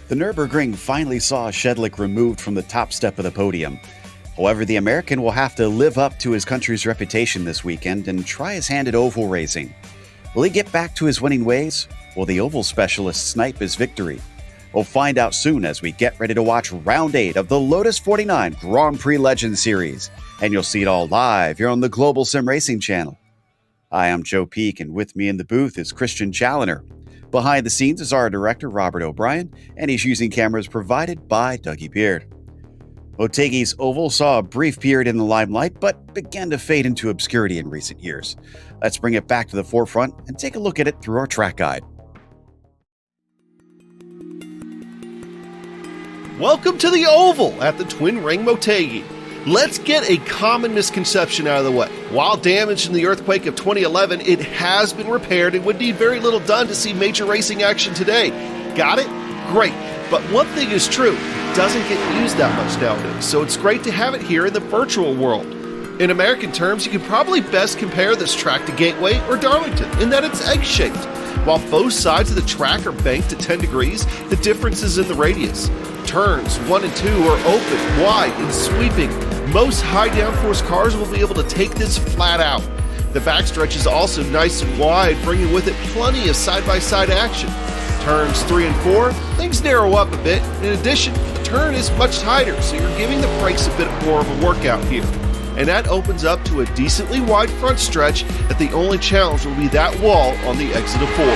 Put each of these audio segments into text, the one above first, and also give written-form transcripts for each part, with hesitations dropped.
The Nürburgring finally saw Shedlick removed from the top step of the podium. However, the American will have to live up to his country's reputation this weekend and try his hand at oval racing. Will he get back to his winning ways? Will the oval specialist snipe his victory? We'll find out soon as we get ready to watch Round 8 of the Lotus 49 Grand Prix Legends Series. And you'll see it all live here on the Global Sim Racing channel. Hi, I'm Joe Peak, and with me in the booth is Christian Challoner. Behind the scenes is our director, Robert O'Brien, and he's using cameras provided by Dougie Beard. Motegi's oval saw a brief period in the limelight, but began to fade into obscurity in recent years. Let's bring it back to the forefront and take a look at it through our track guide. Welcome to the oval at the Twin Ring Motegi. Let's get a common misconception out of the way. While damaged in the earthquake of 2011, it has been repaired and would need very little done to see major racing action today. Got it? Great. But one thing is true, it doesn't get used that much nowadays, so it's great to have it here in the virtual world. In American terms, you can probably best compare this track to Gateway or Darlington in that it's egg-shaped. While both sides of the track are banked at 10 degrees, the difference is in the radius. Turns 1 and 2 are open, wide, and sweeping. Most high downforce cars will be able to take this flat out. The backstretch is also nice and wide, bringing with it plenty of side-by-side action. Turns 3 and 4, things narrow up a bit. In addition, the turn is much tighter, so you're giving the brakes a bit more of a workout here. And that opens up to a decently wide front stretch that the only challenge will be that wall on the exit of 4.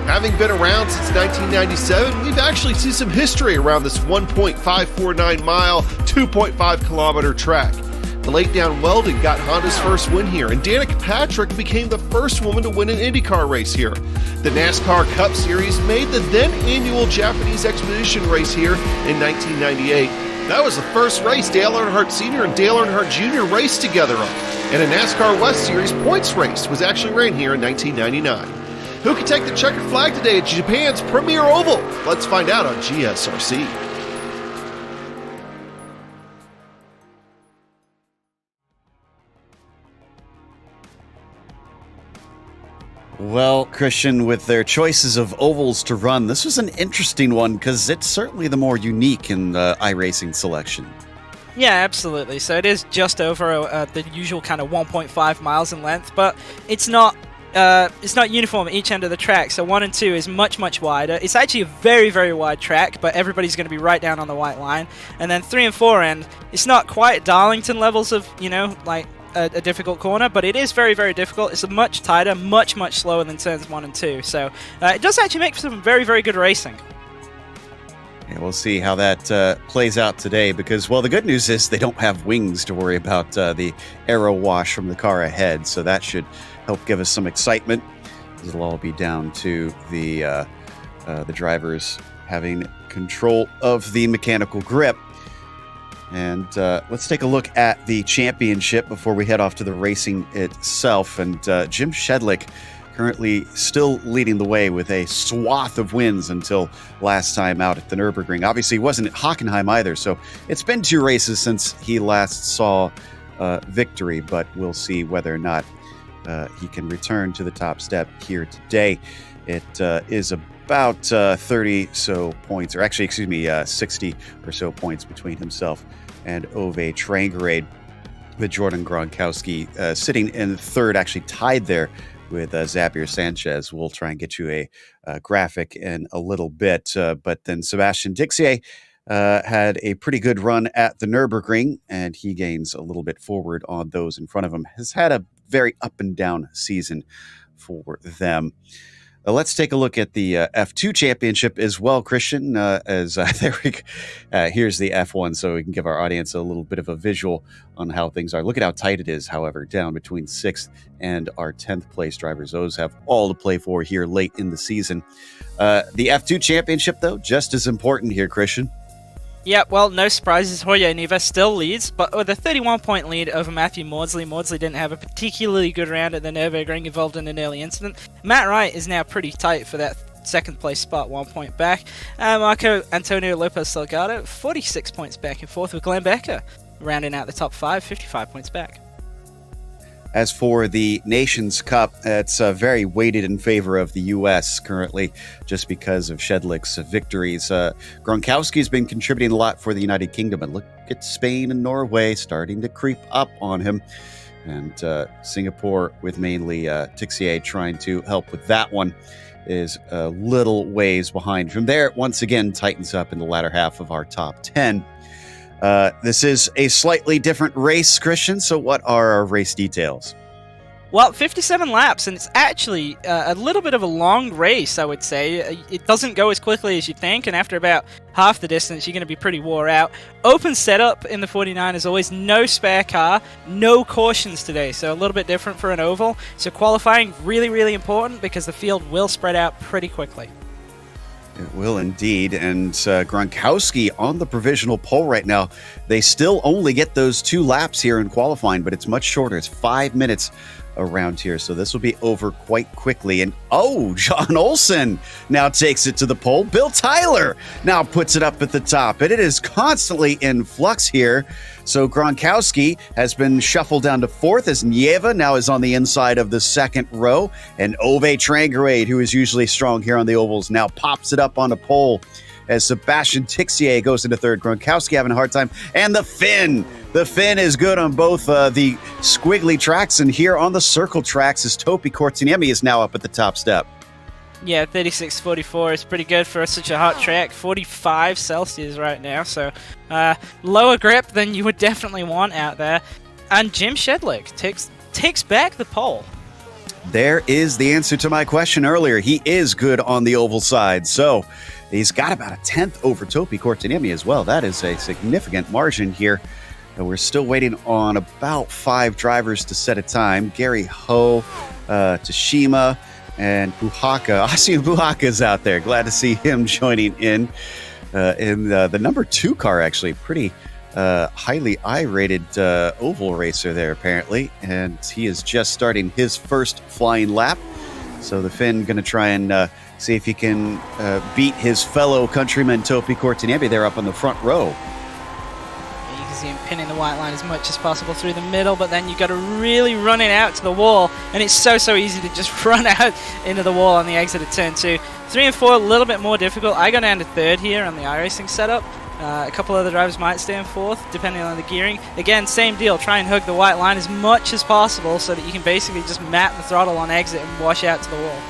Having been around since 1997, we've actually seen some history around this 1.549 mile, 2.5 kilometer track. The late down Weldon got Honda's first win here, and Danica Patrick became the first woman to win an IndyCar race here. The NASCAR Cup Series made the then annual Japanese Expedition race here in 1998. That was the first race Dale Earnhardt Sr. and Dale Earnhardt Jr. raced together on, and a NASCAR West Series points race was actually ran here in 1999. Who can take the checkered flag today at Japan's premier oval? Let's find out on GSRC. Well, Christian, with their choices of ovals to run, this was an interesting one because it's certainly the more unique in the iRacing selection. Yeah, absolutely. So it is just over the usual kind of 1.5 miles in length, but it's not uniform at each end of the track. So 1 and 2 is much wider. It's actually a very wide track, but everybody's going to be right down on the white line. And then 3 and 4 end, it's not quite Darlington levels of, like a difficult corner, but it is very difficult. It's much tighter, much slower than turns 1 and 2. So it does actually make for some very good racing. Yeah, we'll see how that plays out today because, well, the good news is they don't have wings to worry about the aero wash from the car ahead, so that should help give us some excitement. It'll all be down to the drivers having control of the mechanical grip. And let's take a look at the championship before we head off to the racing itself. And Jim Shedlick currently still leading the way with a swath of wins until last time out at the Nürburgring. Obviously, he wasn't at Hockenheim either, so it's been 2 races since he last saw victory, but we'll see whether or not he can return to the top step here today. It is about 30 so points, or actually, 60 or so points between himself and Ove Trangerade, with Jordan Gronkowski sitting in third, actually tied there with Xavier Sanchez. We'll try and get you a graphic in a little bit. But then Sebastian Tixier had a pretty good run at the Nürburgring, and he gains a little bit forward on those in front of him. Has had a very up and down season for them. Let's take a look at the F2 championship as well, Christian. Here's the F1, so we can give our audience a little bit of a visual on how things are. Look at how tight it is, however, down between 6th and our 10th place drivers. Those have all to play for here late in the season. The F2 championship, though, just as important here, Christian. Yeah, well, no surprises. Jorge Neves still leads, but with a 31-point lead over Matthew Maudsley. Maudsley didn't have a particularly good round at the Nürburgring, involved in an early incident. Matt Wright is now pretty tight for that second place spot, 1 point back. Marco Antonio Lopez Salgado, 46 points back in 4th, with Glenn Becker rounding out the top 5, 55 points back. As for the Nations Cup, it's very weighted in favor of the U.S. currently, just because of Shedlick's victories. Gronkowski's been contributing a lot for the United Kingdom, and look at Spain and Norway starting to creep up on him. And Singapore, with mainly Tixier trying to help with that one, is a little ways behind. From there, it once again tightens up in the latter half of our top 10. This is a slightly different race, Christian, so what are our race details? Well, 57 laps, and it's actually a little bit of a long race, I would say. It doesn't go as quickly as you think, and after about half the distance, you're going to be pretty wore out. Open setup in the 49 as always, no spare car, no cautions today, so a little bit different for an oval. So qualifying, really, really important, because the field will spread out pretty quickly. It will indeed, and Gronkowski on the provisional pole right now. They still only get those 2 laps here in qualifying, but it's much shorter. It's 5 minutes around here, so this will be over quite quickly. And John Olsen now takes it to the pole. Bill Tyler now puts it up at the top, and it is constantly in flux here. So Gronkowski has been shuffled down to 4th as Nieva now is on the inside of the 2nd row, and Ove Trangrade, who is usually strong here on the ovals, now pops it up on a pole as Sebastian Tixier goes into 3rd. Gronkowski having a hard time, and the Finn is good on both the squiggly tracks and here on the circle tracks as Topi Kortiniemi is now up at the top step. Yeah, 36.44 is pretty good for such a hot track. 45 Celsius right now, so lower grip than you would definitely want out there. And Jim Shedlick takes back the pole. There is the answer to my question earlier. He is good on the oval side, so he's got about a 10th over Topi Kortiniemi as well. That is a significant margin here. We're still waiting on about 5 drivers to set a time. Gary Ho, Tashima, and Buhaka. Asiu Buhaka is out there. Glad to see him joining in the number 2 car, actually. Pretty highly I-rated oval racer there, apparently. And he is just starting his first flying lap. So the Finn going to try and see if he can beat his fellow countryman Topi Kortiniemi there up on the front row. See him pinning the white line as much as possible through the middle, but then you got to really run it out to the wall, and it's so easy to just run out into the wall on the exit of turn 2. 3 and 4 a little bit more difficult. I go down to 3rd here on the iRacing setup. A couple other drivers might stay in 4th depending on the gearing. Again, same deal, try and hug the white line as much as possible so that you can basically just map the throttle on exit and wash out to the wall.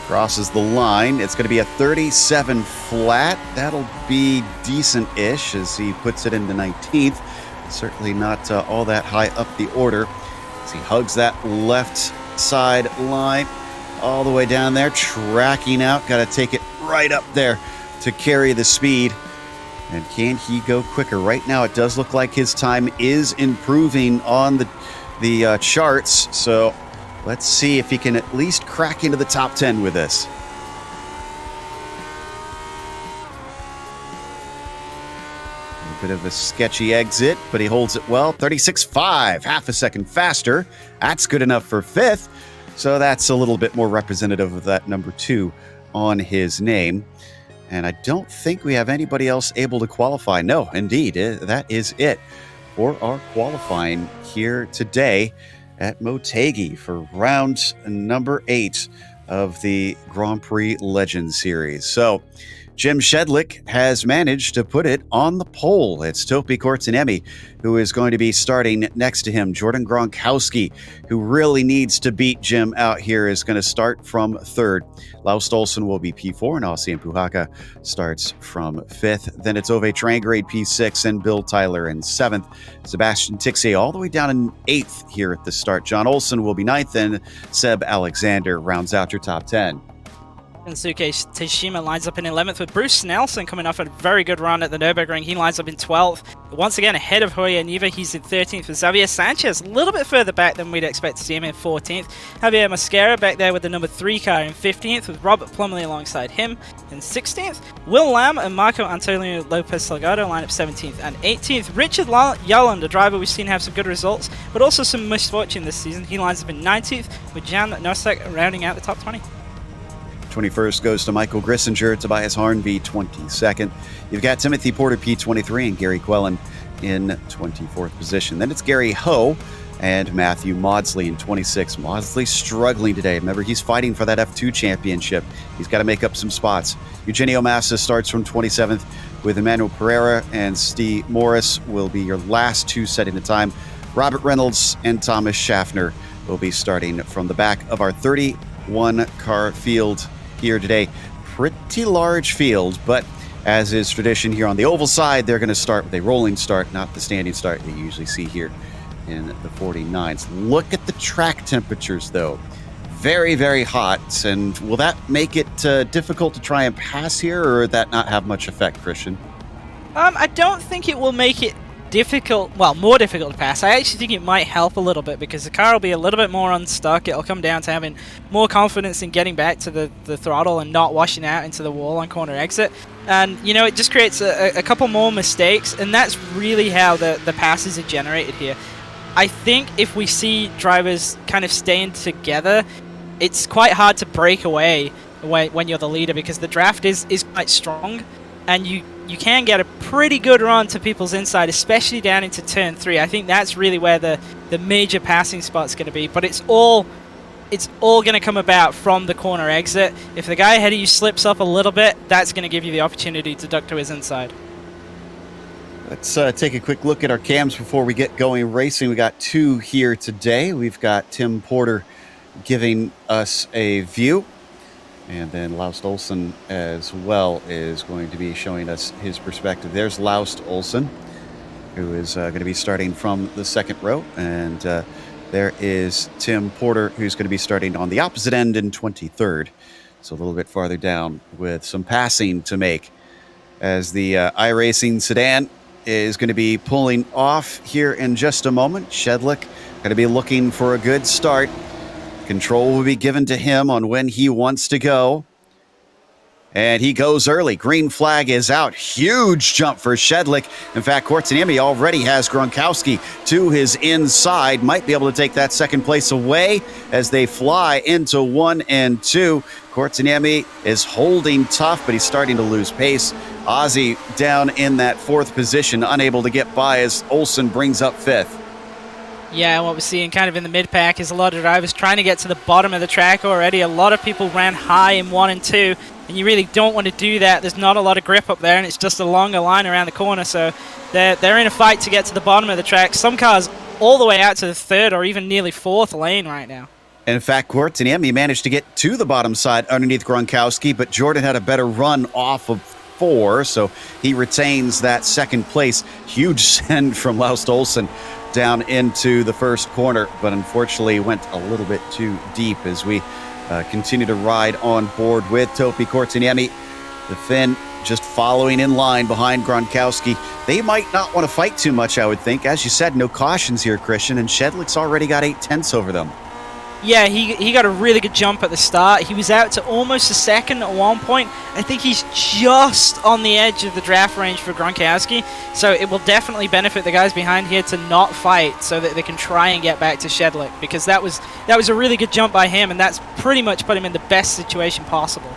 Crosses the line. It's going to be a 37 flat. That'll be decent-ish as he puts it into 19th. Certainly not all that high up the order as he hugs that left side line all the way down there, tracking out. Got to take it right up there to carry the speed. And can he go quicker? Right now, it does look like his time is improving on the charts. So let's see if he can at least crack into the top 10 with this. A bit of a sketchy exit, but he holds it well. 36.5, half a second faster. That's good enough for 5th. So that's a little bit more representative of that number 2 on his name. And I don't think we have anybody else able to qualify. No, indeed, that is it for our qualifying here today at Motegi for round number 8 of the Grand Prix Legends Series. So Jim Shedlick has managed to put it on the pole. It's Topi Kortaniemi who is going to be starting next to him. Jordan Gronkowski, who really needs to beat Jim out here, is going to start from third. Laust Olsen will be P4, and Aussie Puhaka starts from fifth. Then it's Ove Trangrade P6 and Bill Tyler in seventh. Sebastian Tixier all the way down in eighth here at the start. John Olsen will be ninth, and Seb Alexander rounds out your top 10. Kensuke Teshima lines up in 11th with Bruce Nelson coming off a very good run at the Nürburgring. He lines up in 12th. Once again, ahead of Hoya Niva, he's in 13th with Xavier Sanchez, a little bit further back than we'd expect to see him in 14th. Javier Mosquera back there with the number 3 car in 15th, with Robert Plumley alongside him in 16th. Will Lamb and Marco Antonio Lopez Salgado line up 17th and 18th. Richard Yalland, a driver we've seen have some good results, but also some misfortune this season. He lines up in 19th, with Jan Nosek rounding out the top 20. 21st goes to Michael Grissinger, Tobias Harnby 22nd. You've got Timothy Porter P23 and Gary Quellen in 24th position. Then it's Gary Ho and Matthew Maudsley in 26th. Maudsley struggling today. Remember, he's fighting for that F2 championship. He's got to make up some spots. Eugenio Massa starts from 27th with Emmanuel Pereira, and Steve Morris will be your last two setting the time. Robert Reynolds and Thomas Schaffner will be starting from the back of our 31-car field here today. Pretty large field, but as is tradition here on the oval side, they're going to start with a rolling start, not the standing start they usually see here in the 49s. Look at the track temperatures, though. Very, very hot. And will that make it difficult to try and pass here, or would that not have much effect, Christian? I don't think it will make it more difficult to pass. I actually think it might help a little bit because the car will be a little bit more unstuck. It'll come down to having more confidence in getting back to the throttle and not washing out into the wall on corner exit. And, you know, it just creates a couple more mistakes, and that's really how the passes are generated here. I think if we see drivers kind of staying together, it's quite hard to break away when you're the leader because the draft is quite strong, and you can get a pretty good run to people's inside, especially down into turn 3. I think that's really where the major passing spot's going to be. But it's all going to come about from the corner exit. If the guy ahead of you slips up a little bit, that's going to give you the opportunity to duck to his inside. Let's take a quick look at our cams before we get going racing. We got two here today. We've got Tim Porter giving us a view, and then Laust Olsen as well is going to be showing us his perspective. There's Laust Olsen, who is going to be starting from the second row. And there is Tim Porter, who's going to be starting on the opposite end in 23rd. So a little bit farther down with some passing to make as the iRacing sedan is going to be pulling off here in just a moment. Shedlick going to be looking for a good start. Control will be given to him on when he wants to go. And he goes early. Green flag is out. Huge jump for Shedlick. In fact, Kortaniemi already has Gronkowski to his inside. Might be able to take that second place away as they fly into 1 and 2. Kortaniemi is holding tough, but he's starting to lose pace. Ozzy down in that 4th position, unable to get by as Olsen brings up 5th. Yeah, what we're seeing kind of in the mid-pack is a lot of drivers trying to get to the bottom of the track already. A lot of people ran high in 1 and 2, and you really don't want to do that. There's not a lot of grip up there, and it's just a longer line around the corner, so they're in a fight to get to the bottom of the track. Some cars all the way out to the 3rd or even nearly 4th lane right now. And in fact, Kortaniemi managed to get to the bottom side underneath Gronkowski, but Jordan had a better run off of 4, so he retains that second place. Huge send from Laust Olsen down into the first corner, but unfortunately went a little bit too deep as we continue to ride on board with Topi Kortaniemi. The Finn just following in line behind Gronkowski. They might not want to fight too much, I would think. As you said, no cautions here, Christian, and Shedlick's already got 8/10 over them. Yeah, he got a really good jump at the start. He was out to almost a second at one point. I think he's just on the edge of the draft range for Gronkowski, so it will definitely benefit the guys behind here to not fight so that they can try and get back to Shedlick, because that was a really good jump by him, and that's pretty much put him in the best situation possible.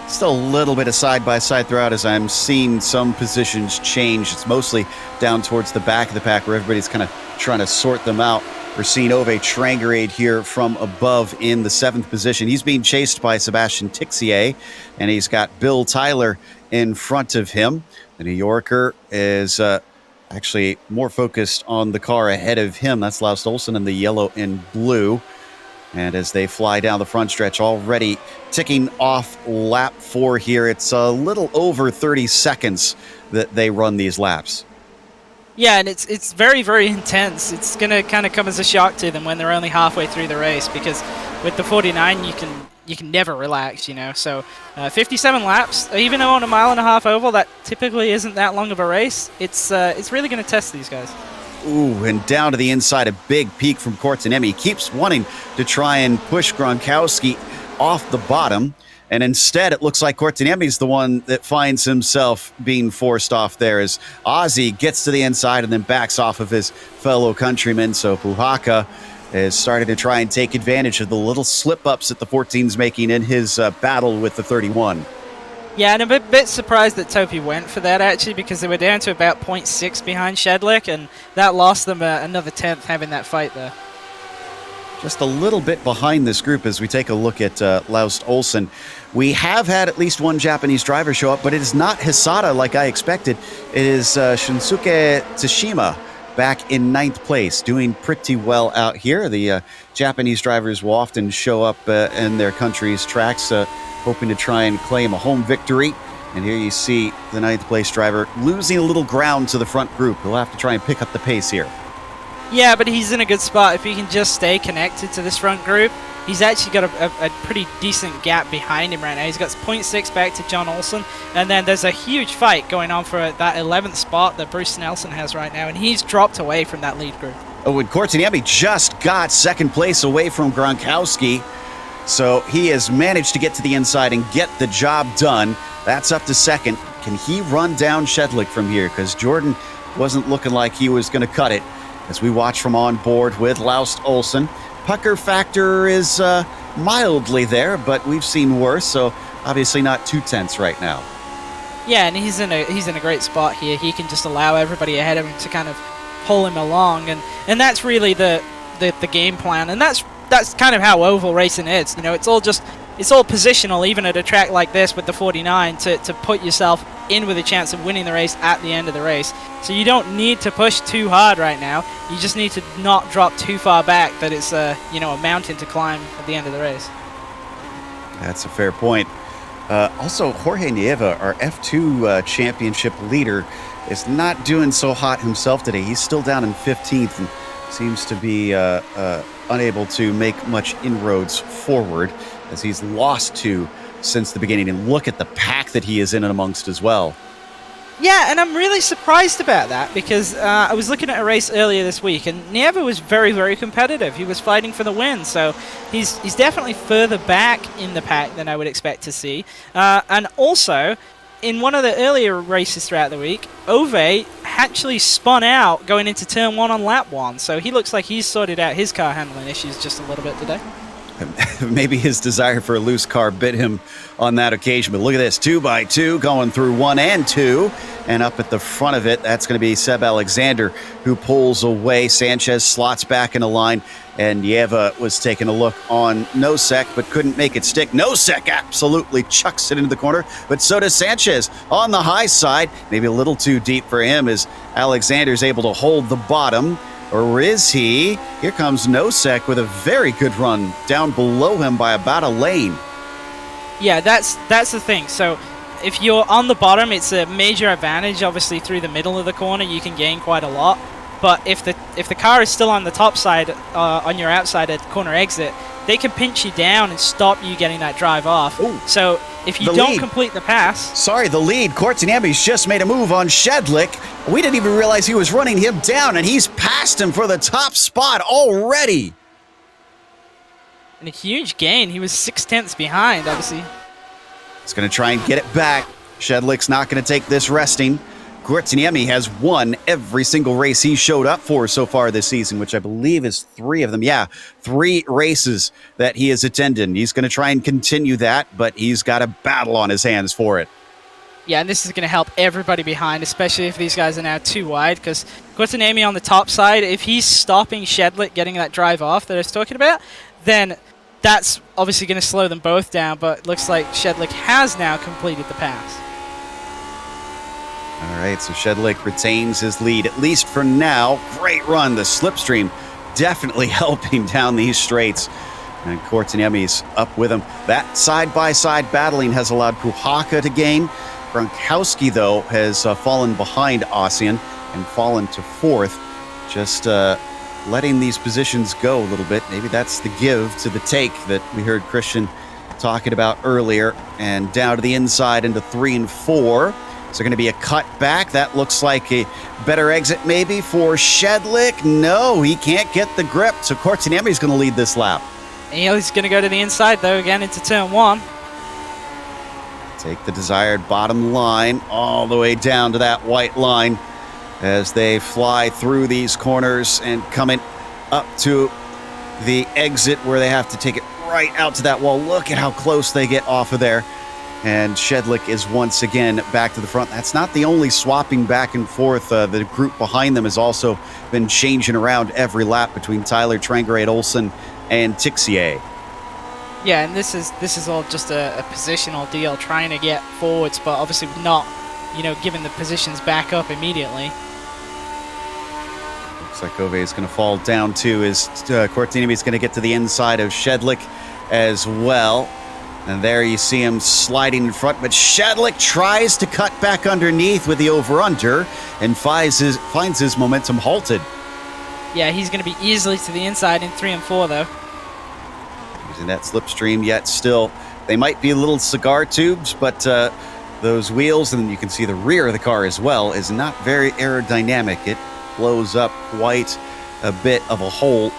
Still a little bit of side-by-side throughout as I'm seeing some positions change. It's mostly down towards the back of the pack where everybody's kind of trying to sort them out. We're seeing Ove Trangerade here from above in the 7th position. He's being chased by Sebastian Tixier, and he's got Bill Tyler in front of him. The New Yorker is actually more focused on the car ahead of him. That's Laust Olsen in the yellow and blue. And as they fly down the front stretch, already ticking off lap 4 here. It's a little over 30 seconds that they run these laps. Yeah, and it's very, very intense. It's going to kind of come as a shock to them when they're only halfway through the race, because with the 49, you can never relax, you know. So 57 laps, even though on a 1.5 mile oval, that typically isn't that long of a race. It's really going to test these guys. Ooh, and down to the inside, a big peak from Kortaniemi. He keeps wanting to try and push Gronkowski off the bottom, and instead it looks like Kortaniemi's the one that finds himself being forced off there as Ozzy gets to the inside and then backs off of his fellow countryman. So Puhaka is starting to try and take advantage of the little slip-ups that the 14's making in his battle with the 31. Yeah, and I'm a bit surprised that Topi went for that, actually, because they were down to about 0.6 behind Shedlick, and that lost them another 10th having that fight there. Just a little bit behind this group as we take a look at Laust Olsen. We have had at least one Japanese driver show up, but it is not Hisada like I expected. It is Shunsuke Tsushima back in 9th place, doing pretty well out here. The Japanese drivers will often show up in their country's tracks, hoping to try and claim a home victory. And here you see the 9th place driver losing a little ground to the front group. He'll have to try and pick up the pace here. Yeah, but he's in a good spot. If he can just stay connected to this front group, he's actually got a pretty decent gap behind him right now. He's got 0.6 back to John Olsen, and then there's a huge fight going on for that 11th spot that Bruce Nelson has right now, and he's dropped away from that lead group. Oh, and Kortaniemi just got 2nd place away from Gronkowski, so he has managed to get to the inside and get the job done. That's up to 2nd. Can he run down Shedlick from here? Because Jordan wasn't looking like he was going to cut it. As we watch from on board with Laust Olsen, pucker factor is mildly there, but we've seen worse, so obviously not too tense right now. Yeah, and he's in a great spot here. He can just allow everybody ahead of him to kind of pull him along, and that's really the game plan, and that's kind of how oval racing is. You know, it's all positional, even at a track like this with the 49, to put yourself in with a chance of winning the race at the end of the race. So you don't need to push too hard right now. You just need to not drop too far back that it's a mountain to climb at the end of the race. That's a fair point. Also, Jorge Nieva, our F2 championship leader, is not doing so hot himself today. He's still down in 15th and seems to be unable to make much inroads forward, as he's lost 2 since the beginning. And look at the pack that he is in and amongst as well. Yeah, and I'm really surprised about that, because I was looking at a race earlier this week, and Nieva was very, very competitive. He was fighting for the win, so he's definitely further back in the pack than I would expect to see. And also, in one of the earlier races throughout the week, Ove actually spun out going into turn 1 on lap 1, so he looks like he's sorted out his car handling issues just a little bit today. Maybe his desire for a loose car bit him on that occasion. But look at this, 2x2 going through 1 and 2. And up at the front of it, that's going to be Seb Alexander, who pulls away. Sanchez slots back in a line. And Nieva was taking a look on Nosek, but couldn't make it stick. Nosek absolutely chucks it into the corner, but so does Sanchez on the high side. Maybe a little too deep for him, as Alexander's able to hold the bottom. Or is he? Here comes Nosek with a very good run down below him by about a lane. Yeah, that's the thing. So if you're on the bottom, it's a major advantage. Obviously, through the middle of the corner, you can gain quite a lot. But if the car is still on the top side, on your outside at corner exit, they can pinch you down and stop you getting that drive off. Ooh. So if you don't complete the pass... Sorry, the lead. Kortaniemi's just made a move on Shedlick. We didn't even realize he was running him down, and he's passed him for the top spot already. And a huge gain. He was 6/10 behind, obviously. He's going to try and get it back. Shedlick's not going to take this resting. Kortaniemi has won every single race he showed up for so far this season, which I believe is 3 of them. Yeah, 3 races that he has attended. He's going to try and continue that, but he's got a battle on his hands for it. Yeah, and this is going to help everybody behind, especially if these guys are now too wide, because Quartanami on the top side, if he's stopping Shedlick getting that drive off that I was talking about, then that's obviously going to slow them both down, but it looks like Shedlick has now completed the pass. All right, so Shedlick retains his lead, at least for now. Great run. The slipstream definitely helping down these straights. And Quartanami's up with him. That side-by-side battling has allowed Puhaka to gain. Gronkowski, though, has fallen behind Ossian and fallen to fourth. Just letting these positions go a little bit. Maybe that's the give to the take that we heard Christian talking about earlier. And down to the inside into 3 and 4. Is there going to be a cut back? That looks like a better exit maybe for Shedlick. No, he can't get the grip. So Quartanami's going to lead this lap. And he's going to go to the inside, though, again into turn 1. Take the desired bottom line all the way down to that white line as they fly through these corners and coming up to the exit where they have to take it right out to that wall. Look at how close they get off of there. And Shedlick is once again back to the front. That's not the only swapping back and forth. The group behind them has also been changing around every lap between Tyler, Trangrade, Olsen, and Tixier. Yeah, and this is all just a positional deal, trying to get forwards, but obviously not, giving the positions back up immediately. Looks like Ove is going to fall down too, as Quartanami is going to get to the inside of Shedlick as well. And there you see him sliding in front, but Shedlick tries to cut back underneath with the over-under and finds his momentum halted. Yeah, he's going to be easily to the inside in 3 and 4, though. Using that slipstream, yet still, they might be little cigar tubes, but those wheels, and you can see the rear of the car as well, is not very aerodynamic. It blows up quite a bit of a hole.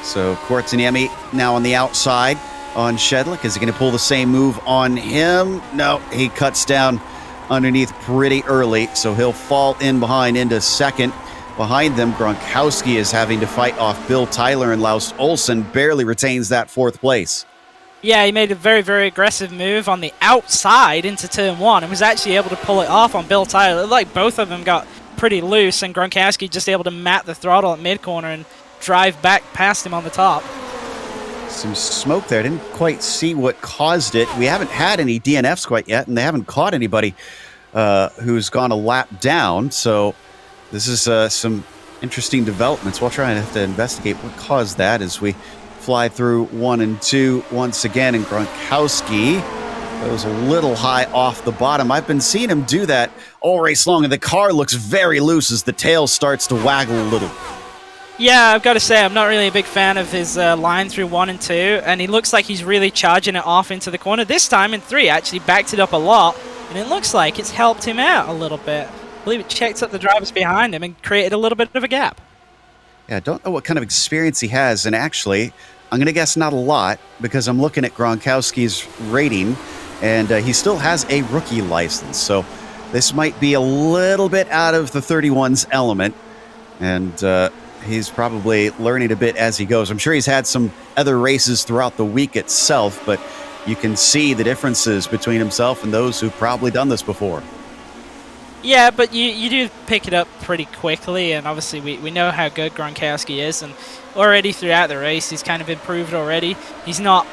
So Quartanami now on the outside on Shedlick. Is he going to pull the same move on him? No, he cuts down underneath pretty early, so he'll fall in behind into second. Behind them, Gronkowski is having to fight off Bill Tyler, and Laus Olsen barely retains that 4th place. Yeah, he made a very, very aggressive move on the outside into turn 1 and was actually able to pull it off on Bill Tyler. It looked like both of them got pretty loose, and Gronkowski just able to mat the throttle at mid-corner and drive back past him on the top. Some smoke there. I didn't quite see what caused it. We haven't had any DNFs quite yet, and they haven't caught anybody who's gone a lap down, so this is some interesting developments. We'll try and have to investigate what caused that as we fly through 1 and 2 once again. And Gronkowski goes a little high off the bottom. I've been seeing him do that all race long, and the car looks very loose as the tail starts to waggle a little. Yeah, I've got to say, I'm not really a big fan of his line through 1 and 2, and he looks like he's really charging it off into the corner. This time in 3, actually backed it up a lot, and it looks like it's helped him out a little bit. I believe it checked up the drivers behind him and created a little bit of a gap. Yeah, I don't know what kind of experience he has, and actually, I'm going to guess not a lot, because I'm looking at Gronkowski's rating, and he still has a rookie license, so this might be a little bit out of the 31's element, and he's probably learning a bit as he goes. I'm sure he's had some other races throughout the week itself, but you can see the differences between himself and those who've probably done this before. Yeah, but you do pick it up pretty quickly, and obviously we know how good Gronkowski is, and already throughout the race he's kind of improved already. He's not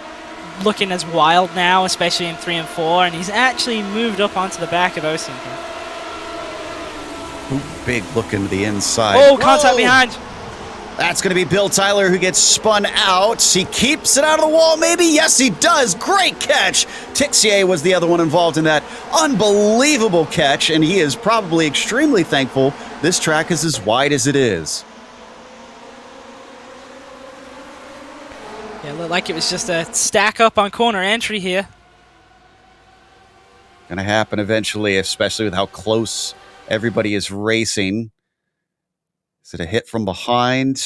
looking as wild now, especially in 3 and 4, and he's actually moved up onto the back of Ocean here. Ooh, big look into the inside. Oh, contact behind! That's going to be Bill Tyler, who gets spun out. He keeps it out of the wall, maybe? Yes, he does. Great catch. Tixier was the other one involved in that unbelievable catch, and he is probably extremely thankful this track is as wide as it is. Yeah, it looked like it was just a stack up on corner entry here. Going to happen eventually, especially with how close everybody is racing. Is it a hit from behind?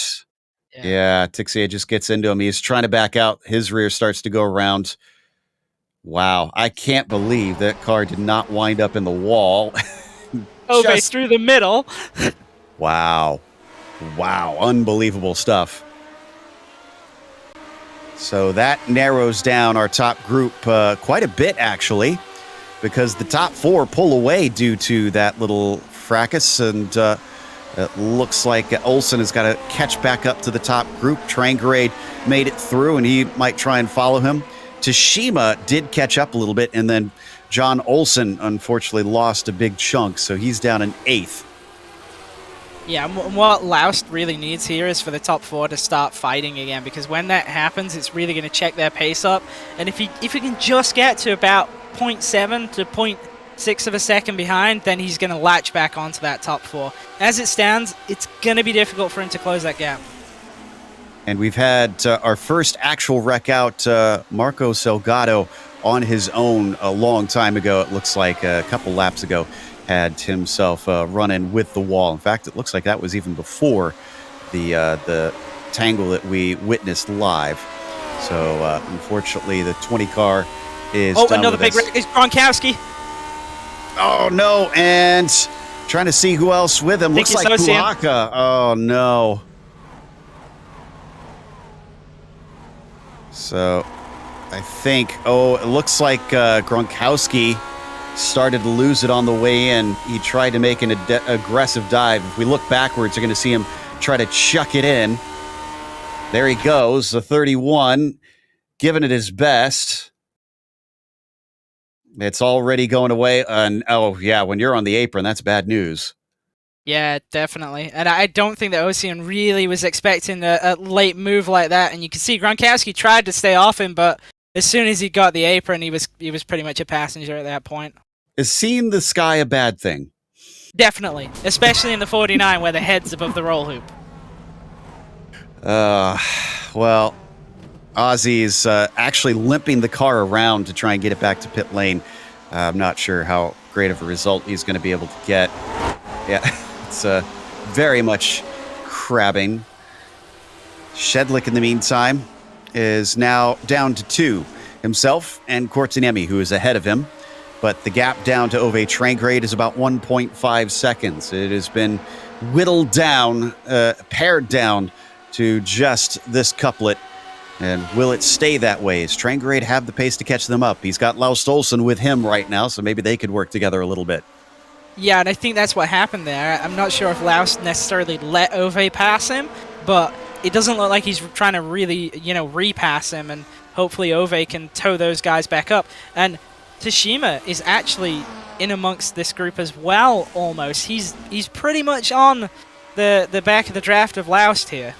Yeah, Tixier just gets into him. He's trying to back out. His rear starts to go around. Wow, I can't believe that car did not wind up in the wall. Ove through the middle. Wow. Wow, unbelievable stuff. So that narrows down our top group quite a bit, actually. because the top 4 pull away due to that little fracas, and it looks like Olsen has got to catch back up to the top group. Trangrade made it through, and he might try and follow him. Tashima did catch up a little bit, and then John Olsen unfortunately lost a big chunk, so he's down in 8th. Yeah, and what Laust really needs here is for the top 4 to start fighting again, because when that happens, it's really going to check their pace up. And if he can just get to about 0.7 to 0.6 of a second behind, then he's going to latch back onto that top 4. As it stands, it's going to be difficult for him to close that gap. And we've had our first actual wreck out, Marco Salgado, on his own a long time ago. It looks like a couple laps ago. Had himself running with the wall. In fact, it looks like that was even before the tangle that we witnessed live. So unfortunately, the 20 car is done another with big us. wreck. It's Gronkowski. Oh no! And trying to see who else with him. Looks like Puhaka. Oh no! So I think. Oh, it looks like Gronkowski started to lose it on the way in. He tried to make an aggressive dive. If we look backwards, you're going to see him try to chuck it in. There he goes, the 31, giving it his best. It's already going away. And oh, yeah, when you're on the apron, that's bad news. Yeah, definitely. And I don't think that Ocean really was expecting a late move like that. And you can see Gronkowski tried to stay off him, but as soon as he got the apron, he was pretty much a passenger at that point. Is seeing the sky a bad thing? Definitely, especially in the 49 where the head's above the roll hoop. Well, Ozzy's actually limping the car around to try and get it back to pit lane. I'm not sure how great of a result he's going to be able to get. Yeah, it's very much crabbing. Shedlick, in the meantime, is now down to 2. Himself and Kortaniemi, who is ahead of him. But the gap down to Ove Trangrade is about 1.5 seconds. It has been whittled down, pared down to just this couplet. And will it stay that way? Does Trangrade have the pace to catch them up? He's got Laust Olsen with him right now, so maybe they could work together a little bit. Yeah, and I think that's what happened there. I'm not sure if Laust necessarily let Ove pass him, but it doesn't look like he's trying to really, repass him, and hopefully Ove can tow those guys back up. And Tashima is actually in amongst this group as well, almost. He's pretty much on the back of the draft of Laust here.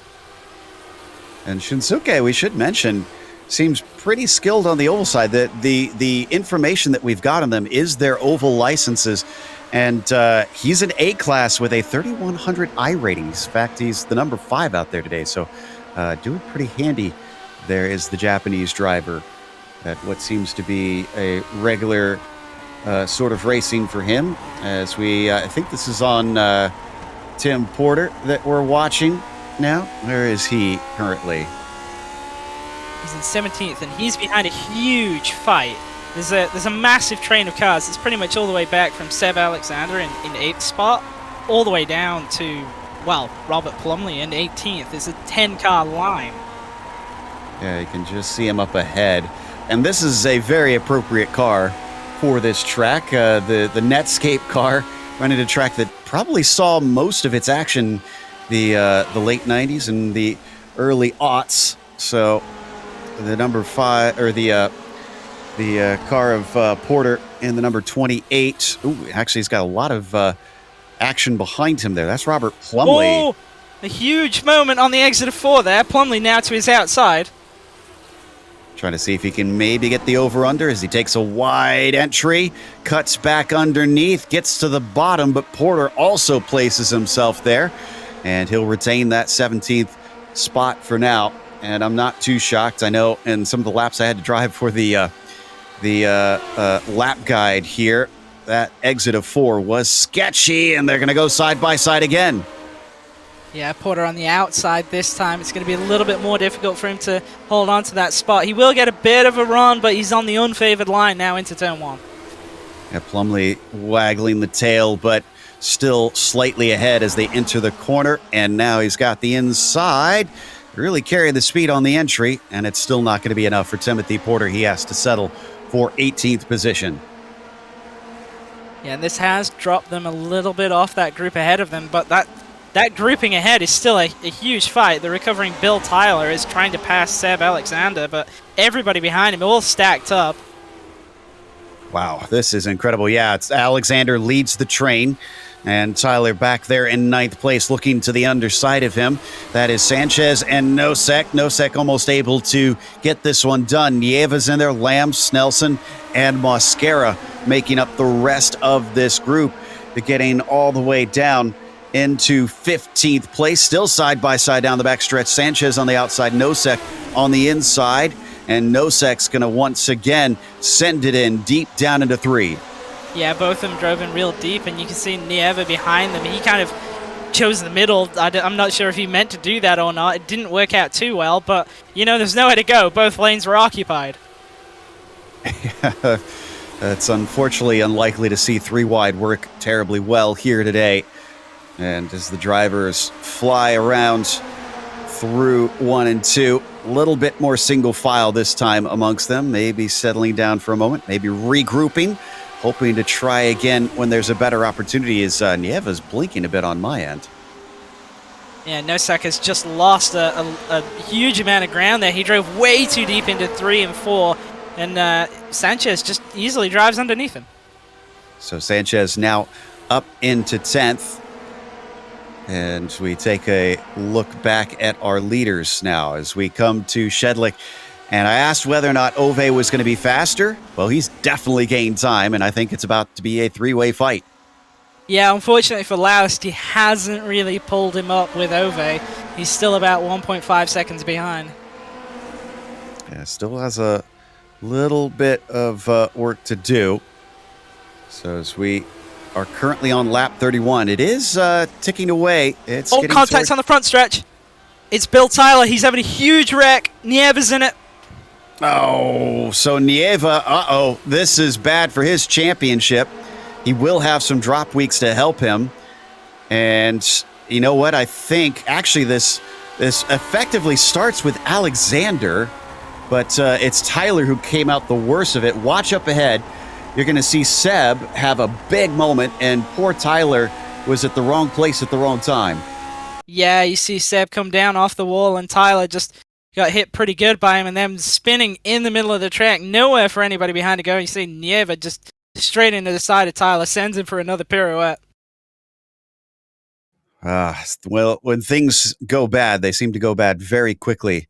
And Shinsuke, we should mention, seems pretty skilled on the oval side. The information that we've got on them is their oval licenses. And he's an A-class with a 3100 I rating. In fact, he's the number 5 out there today. So doing pretty handy. There is the Japanese driver at what seems to be a regular sort of racing for him. As we, I think this is on Tim Porter that we're watching now. Where is he currently? He's in 17th, and he's behind a huge fight. There's a massive train of cars. It's pretty much all the way back from Seb Alexander in 8th spot, all the way down to, well, Robert Plumley in 18th. There's a 10-car line. Yeah, you can just see him up ahead. And this is a very appropriate car for this track. The Netscape car running a track that probably saw most of its action the late 90s and the early aughts. So the number 5, or the car of Porter in the number 28. Ooh, actually, he's got a lot of action behind him there. That's Robert Plumley. Oh, a huge moment on the exit of 4 there. Plumley now to his outside. Trying to see if he can maybe get the over-under as he takes a wide entry, cuts back underneath, gets to the bottom, but Porter also places himself there, and he'll retain that 17th spot for now. And I'm not too shocked. I know in some of the laps I had to drive for the lap guide here, that exit of 4 was sketchy, and they're going to go side by side again. Yeah, Porter on the outside this time. It's going to be a little bit more difficult for him to hold on to that spot. He will get a bit of a run, but he's on the unfavored line now into turn 1. Yeah, Plumley waggling the tail, but still slightly ahead as they enter the corner, and now he's got the inside. Really carry the speed on the entry, and it's still not going to be enough for Timothy Porter. He has to settle for 18th position. Yeah, and this has dropped them a little bit off that group ahead of them, but that grouping ahead is still a huge fight. The recovering Bill Tyler is trying to pass Seb Alexander, but everybody behind him all stacked up. Wow, this is incredible. Yeah, it's Alexander leads the train, and Tyler back there in 9th place looking to the underside of him. That is Sanchez and Nosek. Nosek almost able to get this one done. Nieva's in there, Lamb, Snelson, and Mosquera making up the rest of this group. They're getting all the way down into 15th place, still side by side down the backstretch. Sanchez on the outside, Nosek on the inside, and Nosek's going to once again send it in deep down into 3. Yeah, both of them drove in real deep, and you can see Nieva behind them. He kind of chose the middle. I'm not sure if he meant to do that or not. It didn't work out too well, but, you know, there's nowhere to go. Both lanes were occupied. It's unfortunately unlikely to see 3 wide work terribly well here today. And as the drivers fly around through 1 and 2, a little bit more single file this time amongst them, maybe settling down for a moment, maybe regrouping, hoping to try again when there's a better opportunity, as Nieva's blinking a bit on my end. Yeah, Nosek has just lost a huge amount of ground there. He drove way too deep into 3 and 4, and Sanchez just easily drives underneath him. So Sanchez now up into 10th. And we take a look back at our leaders now as we come to Shedlick. And I asked whether or not Ove was going to be faster. Well, he's definitely gained time, and I think it's about to be a 3-way fight. Yeah, unfortunately for Laust, he hasn't really pulled him up with Ove. He's still about 1.5 seconds behind. Yeah, still has a little bit of work to do. So as we are currently on lap 31. It is ticking away. It's contact on the front stretch. It's Bill Tyler. He's having a huge wreck. Nieva's in it. Oh, so Nieva, this is bad for his championship. He will have some drop weeks to help him. And you know what? I think actually this effectively starts with Alexander, but it's Tyler who came out the worst of it. Watch up ahead. You're going to see Seb have a big moment, and poor Tyler was at the wrong place at the wrong time. Yeah, you see Seb come down off the wall, and Tyler just got hit pretty good by him, and then spinning in the middle of the track. Nowhere for anybody behind to go. You see Nieva just straight into the side of Tyler, sends him for another pirouette. Well, when things go bad, they seem to go bad very quickly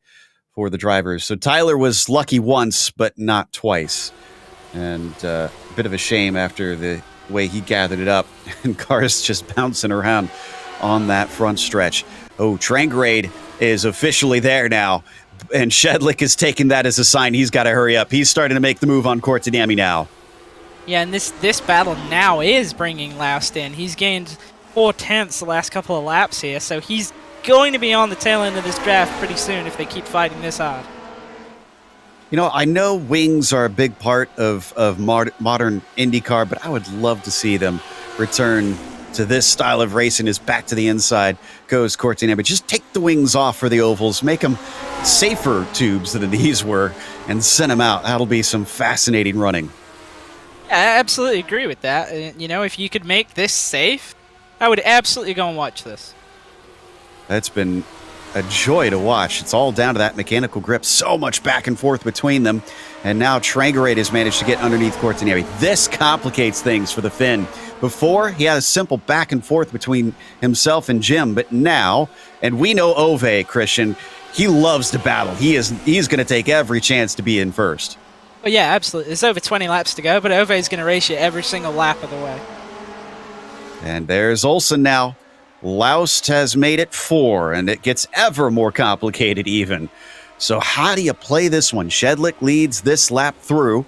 for the drivers. So Tyler was lucky once, but not twice. And a bit of a shame after the way he gathered it up. And cars just bouncing around on that front stretch. Oh, Trangrade is officially there now. And Shedlick is taking that as a sign he's got to hurry up. He's starting to make the move on Cortinami now. Yeah, and this battle now is bringing Laust in. He's gained 4/10 the last couple of laps here. So he's going to be on the tail end of this draft pretty soon if they keep fighting this hard. You know, I know wings are a big part of modern IndyCar, but I would love to see them return to this style of racing. As back to the inside goes Cortinami. Just take the wings off for the ovals, make them safer tubes than these were, and send them out. That'll be some fascinating running. Yeah, I absolutely agree with that. You know, if you could make this safe, I would absolutely go and watch this. That's been a joy to watch. It's all down to that mechanical grip. So much back and forth between them. And now Trangrade has managed to get underneath Cortinami. This complicates things for the Finn. Before, he had a simple back and forth between himself and Jim. But now, and we know Ove, Christian, he loves to battle. He's going to take every chance to be in first. Well, yeah, absolutely. There's over 20 laps to go, but Ove is going to race you every single lap of the way. And there's Olsen now. Laust has made it 4, and it gets ever more complicated even. So how do you play this one? Shedlick leads this lap through.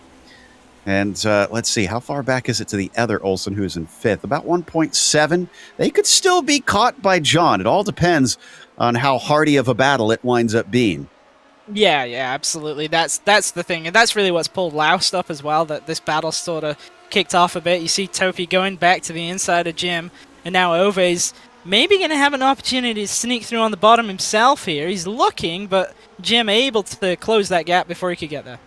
And let's see, how far back is it to the other Olsen who's in 5th? About 1.7. They could still be caught by John. It all depends on how hardy of a battle it winds up being. Yeah, absolutely. That's the thing. And that's really what's pulled Laust up as well, that this battle sort of kicked off a bit. You see Topi going back to the inside of Jim, and now Ove's maybe going to have an opportunity to sneak through on the bottom himself here. He's looking, but Jim able to close that gap before he could get there.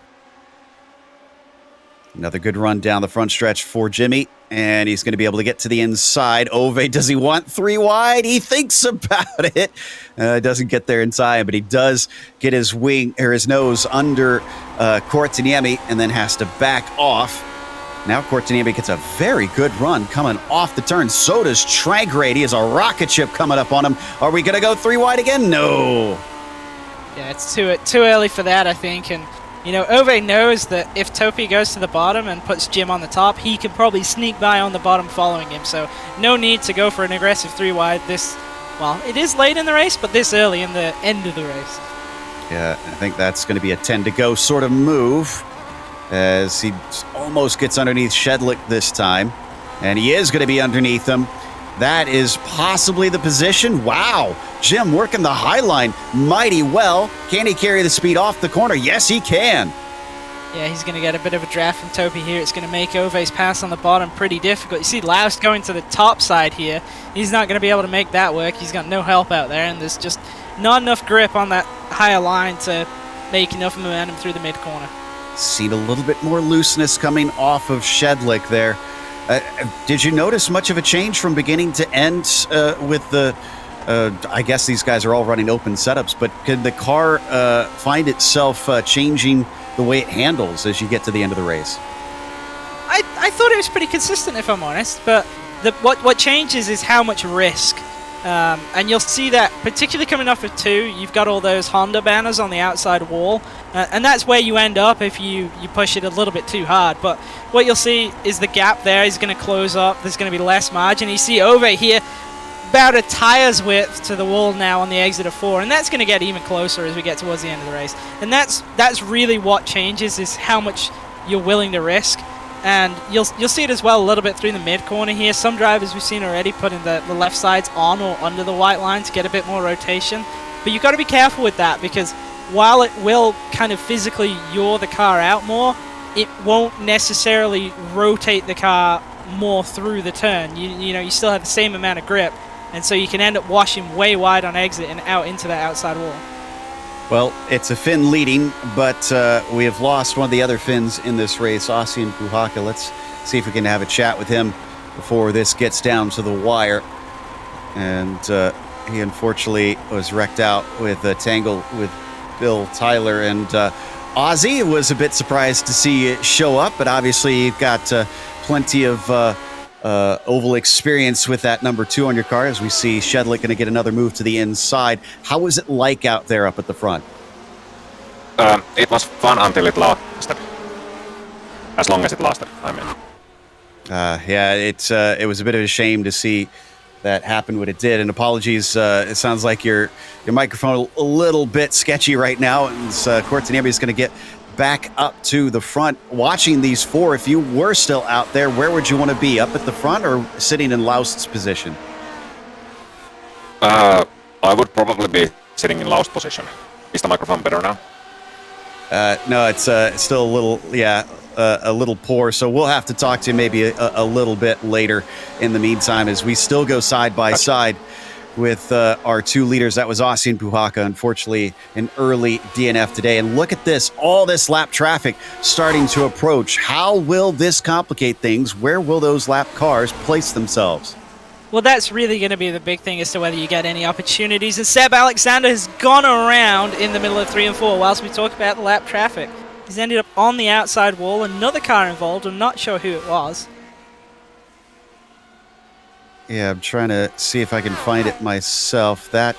Another good run down the front stretch for Jimmy, and he's going to be able to get to the inside. Ove, does he want 3 wide? He thinks about it. Doesn't get there in time, but he does get his nose under Cortiniemi and then has to back off. Now Cortiniemi gets a very good run coming off the turn. So does Trangrade. He has a rocket ship coming up on him. Are we going to go 3 wide again? No. Yeah, it's too early for that, I think. And you know, Ove knows that if Topi goes to the bottom and puts Jim on the top, he can probably sneak by on the bottom following him. So no need to go for an aggressive 3 wide this, well, it is late in the race, but this early in the end of the race. Yeah, I think that's going to be a 10 to go sort of move as he almost gets underneath Shedlick this time. And he is going to be underneath him. That is possibly the position. Wow. Jim working the high line mighty well. Can he carry the speed off the corner? Yes, he can. Yeah, he's going to get a bit of a draft from Topi here. It's going to make Ove's pass on the bottom pretty difficult. You see Laust going to the top side here. He's not going to be able to make that work. He's got no help out there, and there's just not enough grip on that higher line to make enough momentum through the mid-corner. Seen a little bit more looseness coming off of Shedlick there. Did you notice much of a change from beginning to end with the... I guess these guys are all running open setups, but could the car find itself changing the way it handles as you get to the end of the race? I thought it was pretty consistent, if I'm honest, but what changes is how much risk. And you'll see that, particularly coming off of 2, you've got all those Honda banners on the outside wall, and that's where you end up if you push it a little bit too hard. But what you'll see is the gap there is going to close up. There's going to be less margin. You see over here about a tire's width to the wall now on the exit of 4, and that's going to get even closer as we get towards the end of the race. And that's really what changes, is how much you're willing to risk. And you'll see it as well a little bit through the mid-corner here. Some drivers we've seen already putting the left sides on or under the white line to get a bit more rotation. But you've got to be careful with that, because while it will kind of physically yaw the car out more, it won't necessarily rotate the car more through the turn. You know, you still have the same amount of grip, and so you can end up washing way wide on exit and out into that outside wall. Well, it's a Finn leading, but we have lost one of the other Finns in this race, Ossian Puhaka. Let's see if we can have a chat with him before this gets down to the wire. And he unfortunately was wrecked out with a tangle with Bill Tyler. And Ozzy was a bit surprised to see it show up, but obviously you've got plenty of oval experience with that number 2 on your car, as we see Shedlick going to get another move to the inside. How was it like out there up at the front? It was fun until it lasted. As long as it lasted, I mean. Yeah, it was a bit of a shame to see that happen when it did. And apologies, it sounds like your microphone a little bit sketchy right now. And Cortiniemi is going to get back up to the front. Watching these 4, if you were still out there, where would you want to be? Up at the front or sitting in Laust's position? I would probably be sitting in Laust's position. Is the microphone better now? No, it's still a little, a little poor. So we'll have to talk to you maybe a little bit later in the meantime, as we still go side by side with our 2 leaders. That was Ossian Puhaka, unfortunately an early DNF today. And look at this, all this lap traffic starting to approach. How will this complicate things? Where will those lap cars place themselves? Well, that's really going to be the big thing as to whether you get any opportunities. And Seb Alexander has gone around in the middle of 3 and 4 whilst we talk about the lap traffic. He's ended up on the outside wall, another car involved. I'm not sure who it was. Yeah, I'm trying to see if I can find it myself. That,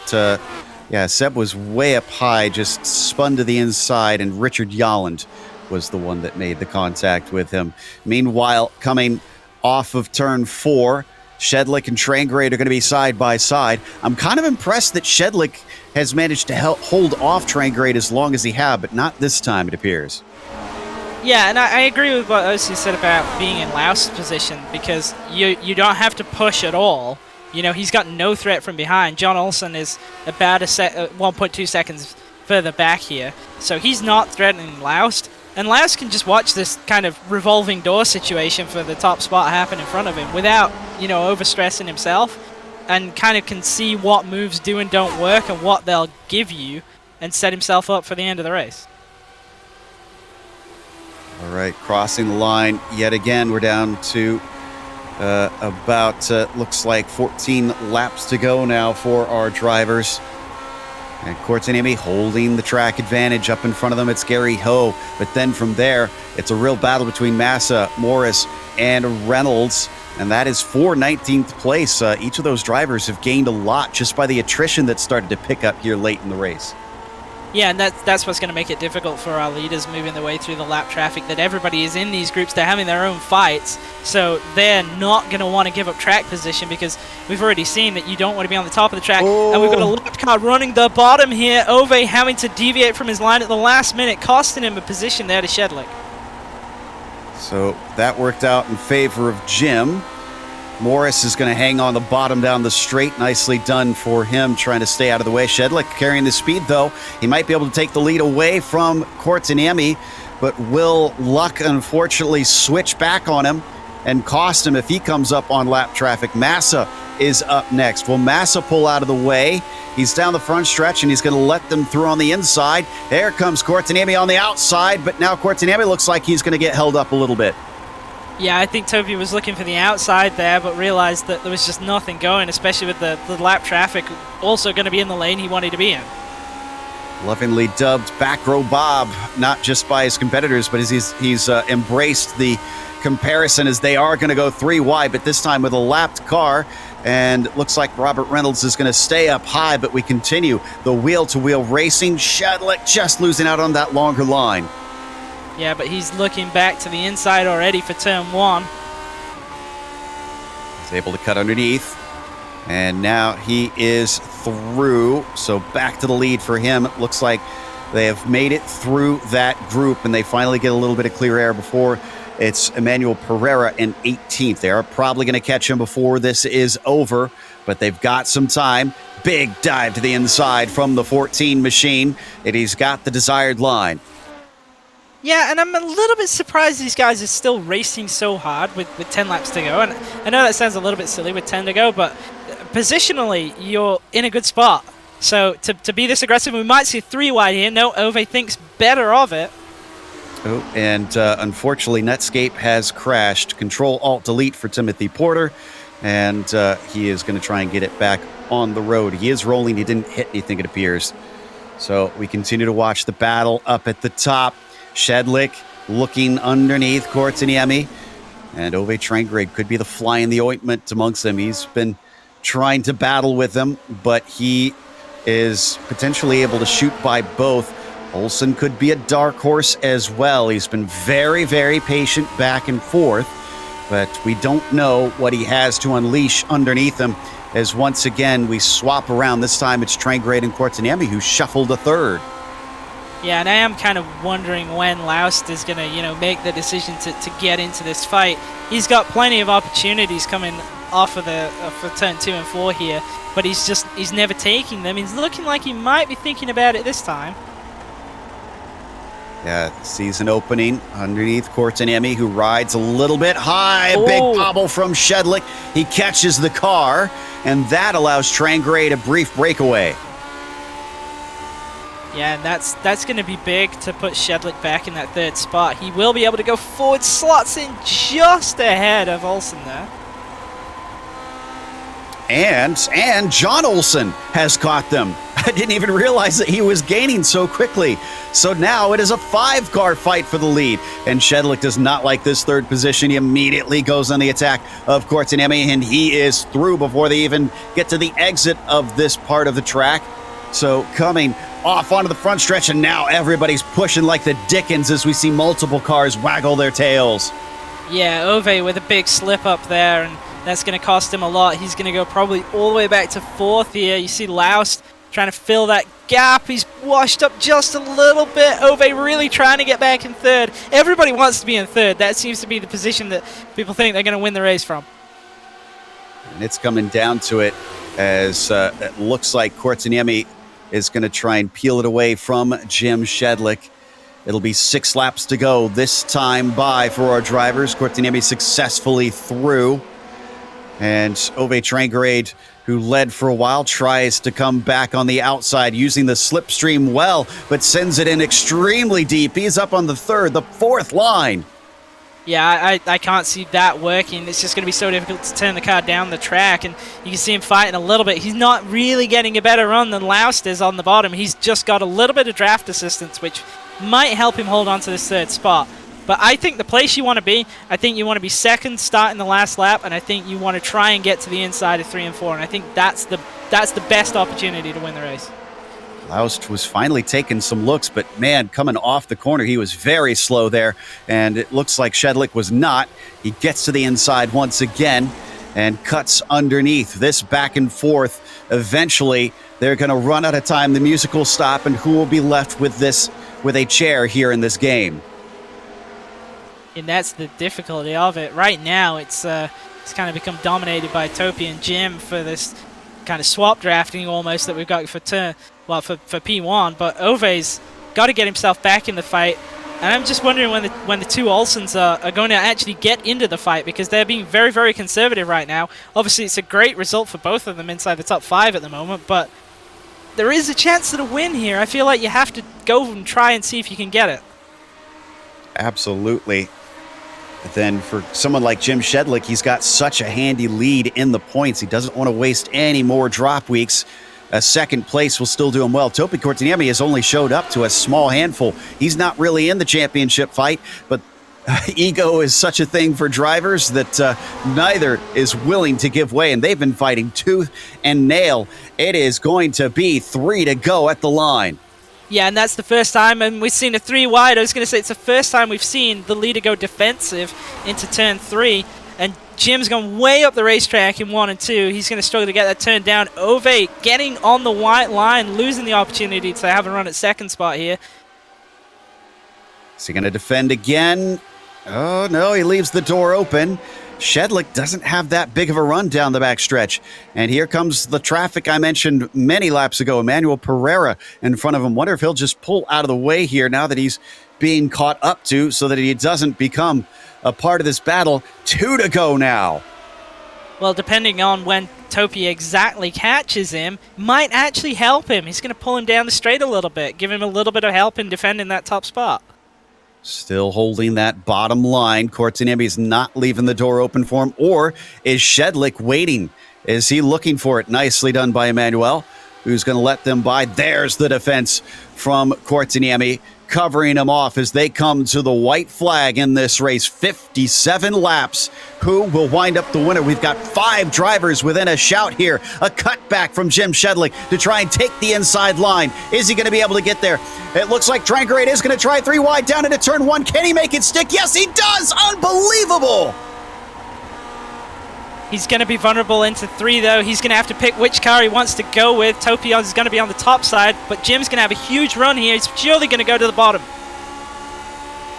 Seb was way up high, just spun to the inside, and Richard Yolland was the one that made the contact with him. Meanwhile, coming off of turn 4, Shedlick and Trangrade are going to be side by side. I'm kind of impressed that Shedlick has managed to hold off Trangrade as long as he has, but not this time, it appears. Yeah, and I agree with what Osi said about being in Laust's position, because you don't have to push at all. You know, he's got no threat from behind. John Olsen is about 1.2 seconds further back here, so he's not threatening Laust. And Laust can just watch this kind of revolving door situation for the top spot happen in front of him without, overstressing himself, and kind of can see what moves do and don't work and what they'll give you, and set himself up for the end of the race. All right, crossing the line yet again. We're down to about, looks like 14 laps to go now for our drivers. And Courtney holding the track advantage up in front of them. It's Gary Ho. But then from there, it's a real battle between Massa, Maurice, and Reynolds. And that is for 19th place. Each of those drivers have gained a lot just by the attrition that started to pick up here late in the race. Yeah, and that's what's going to make it difficult for our leaders moving their way through the lap traffic, that everybody is in these groups. They're having their own fights, so they're not going to want to give up track position, because we've already seen that you don't want to be on the top of the track. And we've got a lap car running the bottom here. Ove having to deviate from his line at the last minute, costing him a position there to Shedlick. So that worked out in favor of Jim. Maurice is going to hang on the bottom down the straight. Nicely done for him, trying to stay out of the way. Shedlick carrying the speed, though. He might be able to take the lead away from Courtney, but will luck, unfortunately, switch back on him and cost him if he comes up on lap traffic. Massa is up next. Will Massa pull out of the way? He's down the front stretch, and he's going to let them through on the inside. There comes Courtney on the outside, but now Courtney looks like he's going to get held up a little bit. Yeah, I think Toby was looking for the outside there, but realized that there was just nothing going, especially with the lap traffic also going to be in the lane he wanted to be in. Lovingly dubbed Back Row Bob, not just by his competitors, but as he's embraced the comparison, as they are going to go 3 wide, but this time with a lapped car. And looks like Robert Reynolds is going to stay up high, but we continue the wheel-to-wheel racing. Shedlick just losing out on that longer line. Yeah, but he's looking back to the inside already for turn 1. He's able to cut underneath. And now he is through. So back to the lead for him. It looks like they have made it through that group, and they finally get a little bit of clear air before it's Emmanuel Pereira in 18th. They are probably going to catch him before this is over, but they've got some time. Big dive to the inside from the 14 machine, and he's got the desired line. Yeah, and I'm a little bit surprised these guys are still racing so hard with 10 laps to go. And I know that sounds a little bit silly with 10 to go, but positionally, you're in a good spot. So to be this aggressive, we might see 3 wide here. No, Ove thinks better of it. Oh, and unfortunately, Netscape has crashed. Control-Alt-Delete for Timothy Porter, and he is going to try and get it back on the road. He is rolling. He didn't hit anything, it appears. So we continue to watch the battle up at the top. Shedlick looking underneath Courtney, and Ove Trangrade could be the fly in the ointment amongst them. He's been trying to battle with them, but he is potentially able to shoot by both. Olsen could be a dark horse as well. He's been very, very patient back and forth, but we don't know what he has to unleash underneath him, as once again we swap around. This time it's Trangrade and Courtney who shuffled a third. Yeah, and I am kind of wondering when Laust is going to, make the decision to get into this fight. He's got plenty of opportunities coming off of for turn 2 and 4 here, but he's never taking them. He's looking like he might be thinking about it this time. Yeah, season opening underneath Courtney, who rides a little bit high. A big bobble from Shedlick. He catches the car, and that allows Trangrade a brief breakaway. Yeah, and that's going to be big to put Shedlick back in that 3rd spot. He will be able to go forward, slots in just ahead of Olsen there. And John Olsen has caught them. I didn't even realize that he was gaining so quickly. So now it is a 5-car fight for the lead. And Shedlick does not like this 3rd position. He immediately goes on the attack of Courtney, and he is through before they even get to the exit of this part of the track. So coming off onto the front stretch, and now everybody's pushing like the Dickens as we see multiple cars waggle their tails. Yeah, Ove with a big slip up there, and that's going to cost him a lot. He's going to go probably all the way back to 4th here. You see Laust trying to fill that gap. He's washed up just a little bit. Ove really trying to get back in 3rd. Everybody wants to be in 3rd. That seems to be the position that people think they're going to win the race from. And it's coming down to it, as it looks like Courtney is going to try and peel it away from Jim Shedlick. It'll be 6 laps to go this time by for our drivers. Courtney successfully through. And Ove Trangarade, who led for a while, tries to come back on the outside using the slipstream well, but sends it in extremely deep. He's up on the third, the fourth line. Yeah, I can't see that working. It's just going to be so difficult to turn the car down the track, and you can see him fighting a little bit. He's not really getting a better run than Laust is on the bottom. He's just got a little bit of draft assistance, which might help him hold on to this third spot. But I think the place you want to be, I think you want to be second, starting the last lap, and I think you want to try and get to the inside of 3 and 4, and I think that's the best opportunity to win the race. Laust was finally taking some looks, but man, coming off the corner, he was very slow there, and it looks like Shedlick was not. He gets to the inside once again and cuts underneath. This back and forth, eventually they're going to run out of time. The music will stop, and who will be left with a chair here in this game? And that's the difficulty of it. Right now, it's kind of become dominated by Topi and Jim for this kind of swap drafting almost that we've got for P1. But Ove's got to get himself back in the fight. And I'm just wondering when the two Olsons are going to actually get into the fight, because they're being very, very conservative right now. Obviously, it's a great result for both of them inside the top 5 at the moment, but there is a chance at a win here. I feel like you have to go and try and see if you can get it. Absolutely. But then for someone like Jim Shedlick, he's got such a handy lead in the points. He doesn't want to waste any more drop weeks. A second place will still do him well. Topi Korteniemi has only showed up to a small handful. He's not really in the championship fight, but ego is such a thing for drivers that neither is willing to give way, and they've been fighting tooth and nail. It is going to be 3 to go at the line. Yeah, and that's the first time, and we've seen a 3 wide. I was going to say it's the first time we've seen the leader go defensive into turn 3, and Jim's gone way up the racetrack in 1 and 2. He's going to struggle to get that turn down. Ove getting on the white line, losing the opportunity to have a run at second spot here. Is he going to defend again? Oh, no, he leaves the door open. Shedlick doesn't have that big of a run down the backstretch. And here comes the traffic I mentioned many laps ago. Emmanuel Pereira in front of him. Wonder if he'll just pull out of the way here now that he's being caught up to, so that he doesn't become a part of this battle. 2 to go now. Well, depending on when Topi exactly catches him, might actually help him. He's going to pull him down the straight a little bit, give him a little bit of help in defending that top spot. Still holding that bottom line. Korteniemi's not leaving the door open for him. Or is Shedlick waiting? Is he looking for it? Nicely done by Emmanuel, who's going to let them by. There's the defense from Korteniemi, covering him off as they come to the white flag in this race. 57 laps. Who will wind up the winner? We've got 5 drivers within a shout here. A cutback from Jim Shedlick to try and take the inside line. Is he going to be able to get there? It looks like Trangarade is going to try 3 wide down into turn 1. Can he make it stick? Yes, he does! Unbelievable! He's going to be vulnerable into 3, though. He's going to have to pick which car he wants to go with. Topi is going to be on the top side, but Jim's going to have a huge run here. He's surely going to go to the bottom.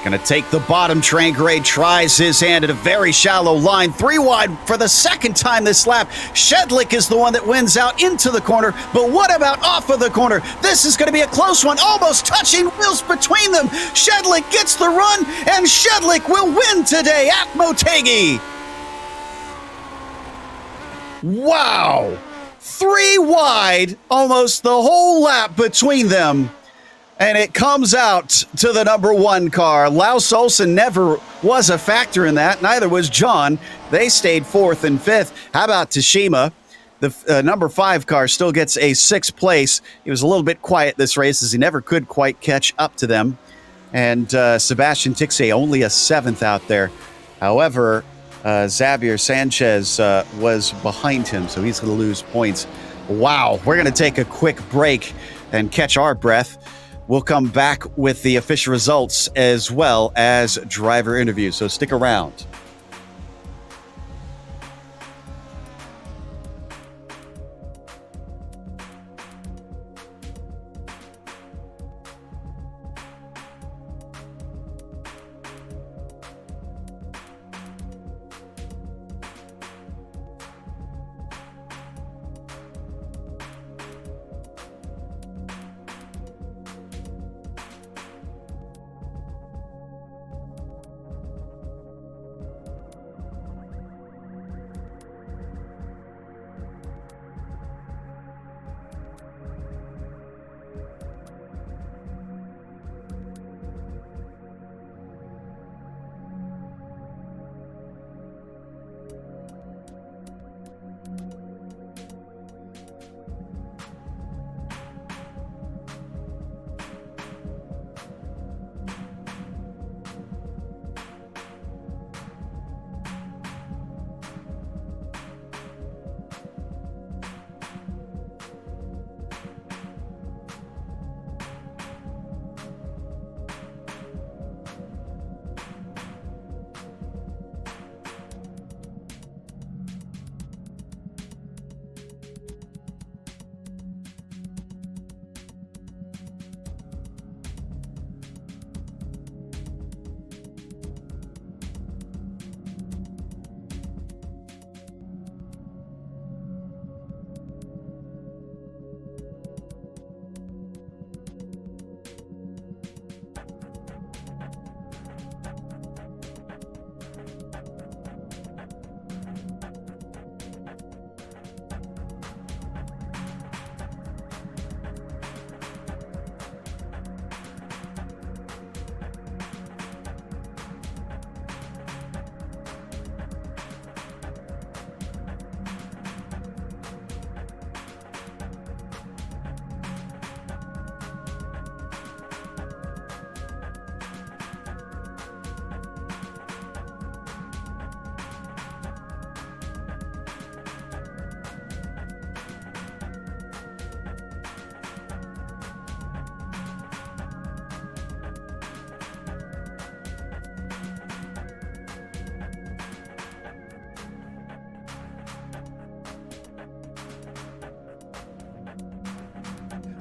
Going to take the bottom. Trangarade tries his hand at a very shallow line. 3 wide for the second time this lap. Shedlick is the one that wins out into the corner, but what about off of the corner? This is going to be a close one, almost touching wheels between them. Shedlick gets the run, and Shedlick will win today at Motegi. Wow! 3 wide, almost the whole lap between them. And it comes out to the number 1 car. Laus Olsen never was a factor in that. Neither was John. They stayed 4th and 5th. How about Tashima? The number 5 car still gets a 6th place. He was a little bit quiet this race as he never could quite catch up to them. And Sebastian Tixe only a 7th out there. However, Xavier Sanchez was behind him, so he's going to lose points. Wow, we're going to take a quick break and catch our breath. We'll come back with the official results as well as driver interviews, so stick around.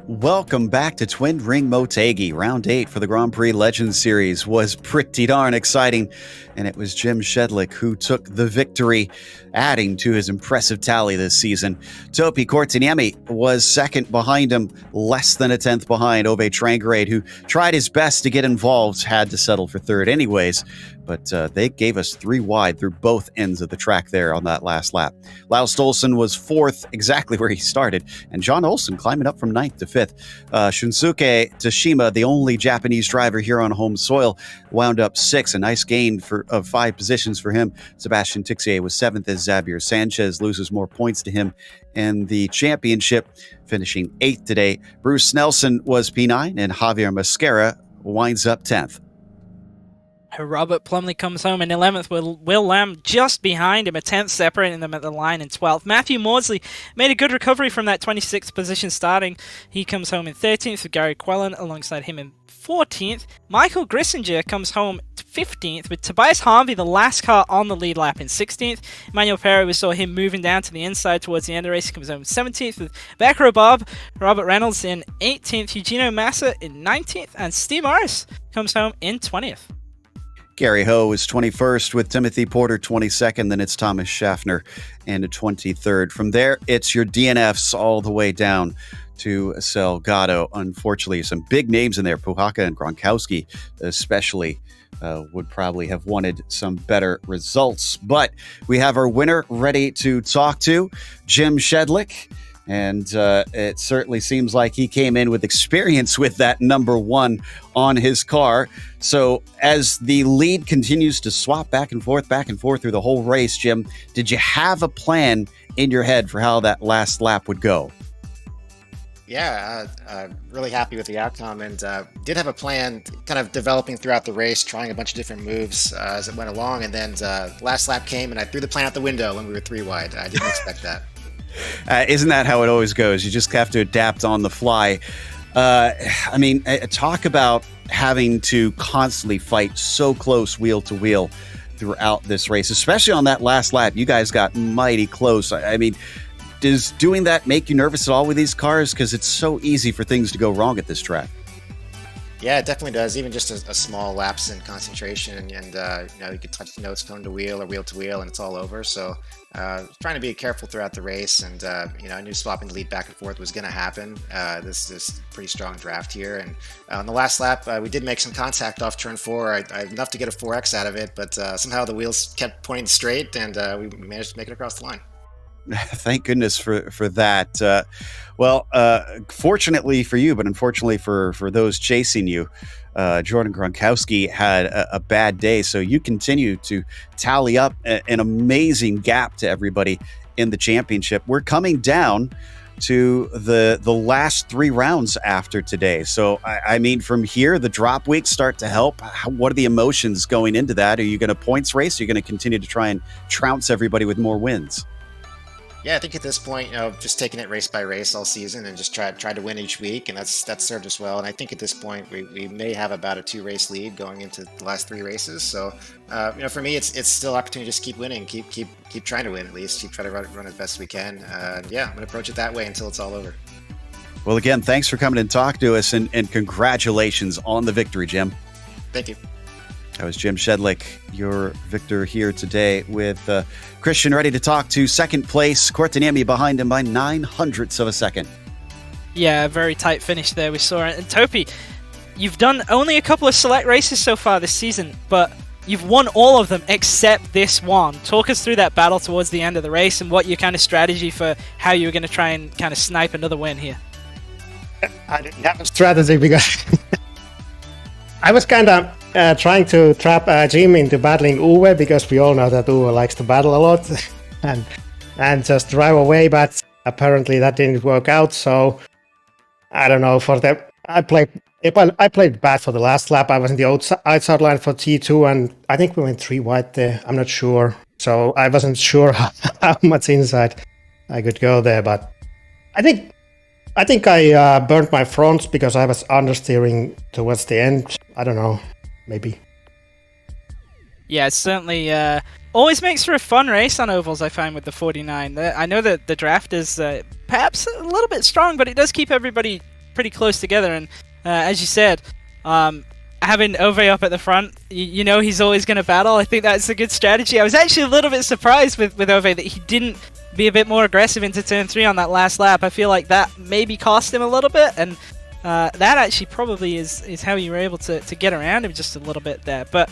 Welcome back to Twin Ring Motegi. Round 8 for the Grand Prix Legends Series was pretty darn exciting, and it was Jim Shedlick who took the victory, adding to his impressive tally this season. Topi Kortiniemi was second behind him, less than a tenth behind Ove Trangrade, who tried his best to get involved, had to settle for third anyways, but they gave us 3 wide through both ends of the track there on that last lap. Lars Stolsen was fourth, exactly where he started, and John Olsen climbing up from ninth to fifth. Shunsuke Tashima, the only Japanese driver here on home soil, wound up sixth, a nice gain of 5 positions for him. Sebastian Tixier was seventh as Xavier Sanchez loses more points to him in the championship, finishing 8th today. Bruce Nelson was P9, and Javier Mascara winds up 10th. Robert Plumley comes home in 11th with Will Lamb just behind him, a 10th separating them at the line in 12th. Matthew Maudsley made a good recovery from that 26th position starting. He comes home in 13th with Gary Quellen alongside him in 14th. Michael Grissinger comes home 15th with Tobias Harvey, the last car on the lead lap, in 16th. Emmanuel Perry, we saw him moving down to the inside towards the end of the race. He comes home in 17th with Becker Bob, Robert Reynolds in 18th, Eugenio Massa in 19th, and Steve Morris comes home in 20th. Gary Ho is 21st with Timothy Porter 22nd, then it's Thomas Schaffner and 23rd. From there, it's your DNFs all the way down to Salgado. Unfortunately, some big names in there. Puhaka and Gronkowski especially would probably have wanted some better results. But we have our winner ready to talk to, Jim Shedlick. And it certainly seems like he came in with experience with that number 1 on his car. So as the lead continues to swap back and forth through the whole race, Jim, did you have a plan in your head for how that last lap would go? Yeah, really happy with the outcome, and did have a plan kind of developing throughout the race, trying a bunch of different moves as it went along. And then last lap came and I threw the plan out the window when we were 3 wide. I didn't expect that. Isn't that how it always goes? You just have to adapt on the fly. I mean, talk about having to constantly fight so close wheel to wheel throughout this race, especially on that last lap. You guys got mighty close. I mean, does doing that make you nervous at all with these cars? Because it's so easy for things to go wrong at this track. Yeah, it definitely does. Even just a small lapse in concentration, and you could touch the notes cone to wheel or wheel to wheel, and it's all over. So, trying to be careful throughout the race, and I knew swapping the lead back and forth was going to happen. This pretty strong draft here, and on the last lap, we did make some contact off turn 4. I enough to get a 4X out of it, but somehow the wheels kept pointing straight, and we managed to make it across the line. Thank goodness for that. Fortunately for you, but unfortunately for those chasing you, Jordan Gronkowski had a bad day. So you continue to tally up an amazing gap to everybody in the championship. We're coming down to the last 3 rounds after today. So, I mean, from here, the drop weeks start to help. What are the emotions going into that? Are you going to points race? Are you going to continue to try and trounce everybody with more wins? Yeah, I think at this point, just taking it race by race all season and just try to win each week, and that's served us well. And I think at this point we may have about a 2-race lead going into the last 3 races. So, for me, it's still opportunity to just keep winning, keep trying to win at least, keep trying to run as best we can. Yeah, I'm gonna approach it that way until it's all over. Well, again, thanks for coming and talking to us, and congratulations on the victory, Jim. Thank you. That was Jim Shedlick, your victor here today, with Christian ready to talk to second place. Kortiniemi behind him by 900ths of a second. Yeah, a very tight finish there we saw. And Topi, you've done only a couple of select races so far this season, but you've won all of them except this one. Talk us through that battle towards the end of the race and what your kind of strategy for how you were going to try and kind of snipe another win here. I didn't have a strategy because I was kind of trying to trap Jim into battling Uwe, because we all know that Uwe likes to battle a lot and just drive away, but apparently that didn't work out. So I don't know. I played bad for the last lap. I was in the outside line for T2, and I think we went 3 wide there. I'm not sure. So I wasn't sure how much inside I could go there, but I think I burnt my fronts because I was understeering towards the end. I don't know. Maybe. Yeah, it certainly always makes for a fun race on ovals, I find, with the 49. I know that the draft is perhaps a little bit strong, but it does keep everybody pretty close together. And as you said, having Ove up at the front, you know he's always going to battle. I think that's a good strategy. I was actually a little bit surprised with Ove that he didn't be a bit more aggressive into turn 3 on that last lap. I feel like that maybe cost him a little bit, and that actually probably is how you were able to get around him just a little bit there. But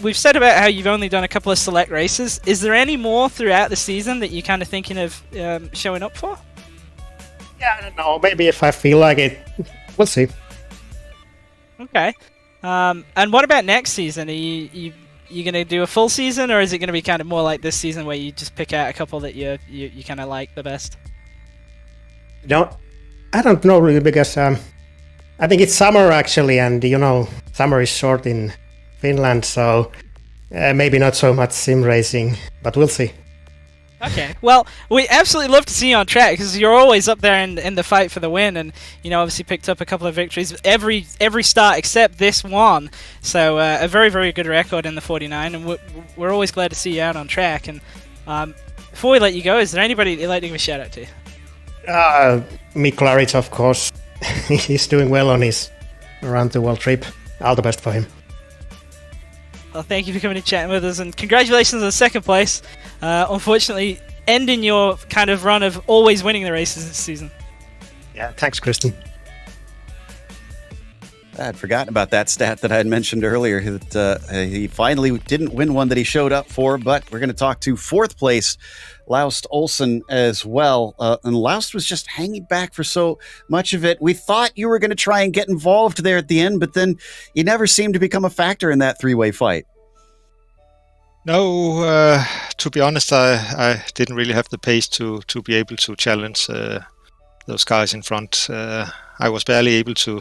we've said about how you've only done a couple of select races. Is there any more throughout the season that you're kind of thinking of showing up for? Yeah, I don't know. Maybe if I feel like it, we'll see. Okay. And what about next season? Are you going to do a full season, or is it going to be kind of more like this season where you just pick out a couple that you kind of like the best? No, I don't know really, because I think it's summer actually, and summer is short in Finland, so maybe not so much sim racing, but we'll see. Okay, well, we absolutely love to see you on track, because you're always up there in the fight for the win, and obviously picked up a couple of victories every start except this one. So a very, very good record in the 49, and we're always glad to see you out on track. And before we let you go, is there anybody that you'd like to give a shout out to? Mick Claridge, of course. He's doing well on his around the world trip. All the best for him. Well, thank you for coming and chatting with us, and congratulations on second place. Unfortunately, ending your kind of run of always winning the races this season. Yeah, thanks, Kristen. I had forgotten about that stat that I had mentioned earlier, that he finally didn't win one that he showed up for, but we're going to talk to fourth place Laust Olsen as well. And Laust was just hanging back for so much of it. We thought you were going to try and get involved there at the end, but then you never seemed to become a factor in that three-way fight. No, to be honest, I didn't really have the pace to be able to challenge those guys in front. I was barely able to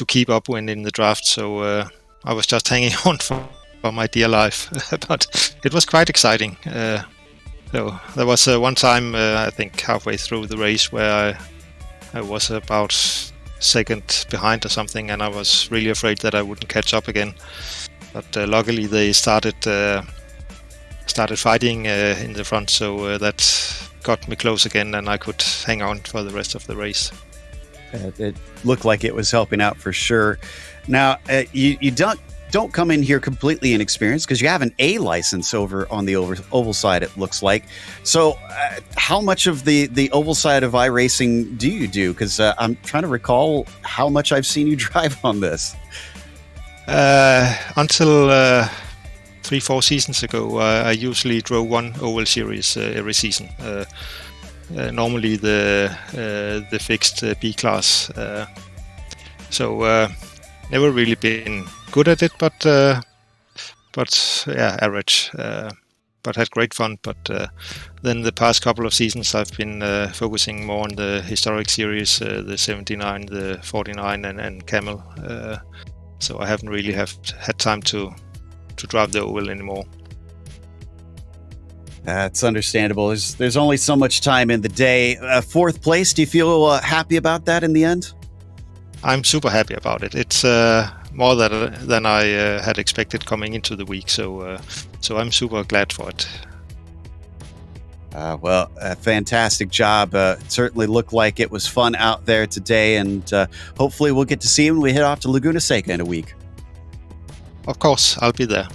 keep up when in the draft, so I was just hanging on for my dear life. But it was quite exciting. So there was one time, I think halfway through the race, where I was about second behind or something, and I was really afraid that I wouldn't catch up again. But luckily they started fighting in the front, so that got me close again, and I could hang on for the rest of the race. It looked like it was helping out for sure. Now, you don't come in here completely inexperienced, because you have an A license over on the oval side, it looks like. So how much of the oval side of iRacing do you do? Because I'm trying to recall how much I've seen you drive on this. Until 3-4 seasons ago, I usually drove one oval series every season. Normally the fixed B class. So never really been good at it, but yeah, average. But had great fun. But then the past couple of seasons, I've been focusing more on the historic series, the 79, the 49, and Camel. So I haven't really had time to drive the oval anymore. That's understandable. There's only so much time in the day. Fourth place, do you feel happy about that in the end? I'm super happy about it. It's more than I had expected coming into the week, so I'm super glad for it. Well, a fantastic job. It certainly looked like it was fun out there today, and hopefully we'll get to see you when we head off to Laguna Seca in a week. Of course, I'll be there.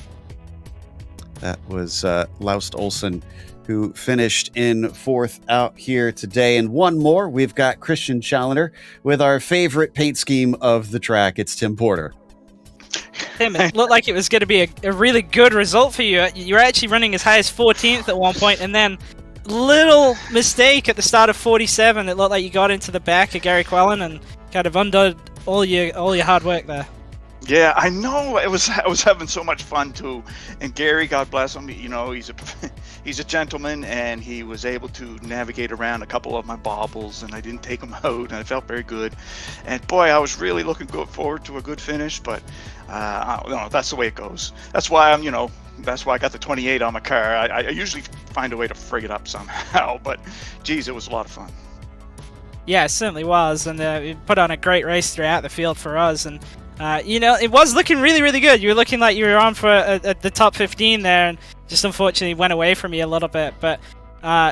That was Laust Olsen, who finished in fourth out here today. And one more, we've got Christian Challenger with our favorite paint scheme of the track. It's Tim Porter. Tim, it looked like it was going to be a really good result for you. You were actually running as high as 14th at one point, and then little mistake at the start of 47. It looked like you got into the back of Gary Quellen and kind of undid all your hard work there. Yeah, I know. I was having so much fun too, and Gary, God bless him, he's a gentleman, and he was able to navigate around a couple of my bobbles, and I didn't take them out, and I felt very good. And boy, I was really looking forward to a good finish, but that's the way it goes. That's why that's why I got the 28 on my car. I usually find a way to frig it up somehow, but geez, it was a lot of fun. Yeah, it certainly was, and it put on a great race throughout the field for us, and it was looking really, really good. You were looking like you were on for the top 15 there, and just unfortunately went away from you a little bit. But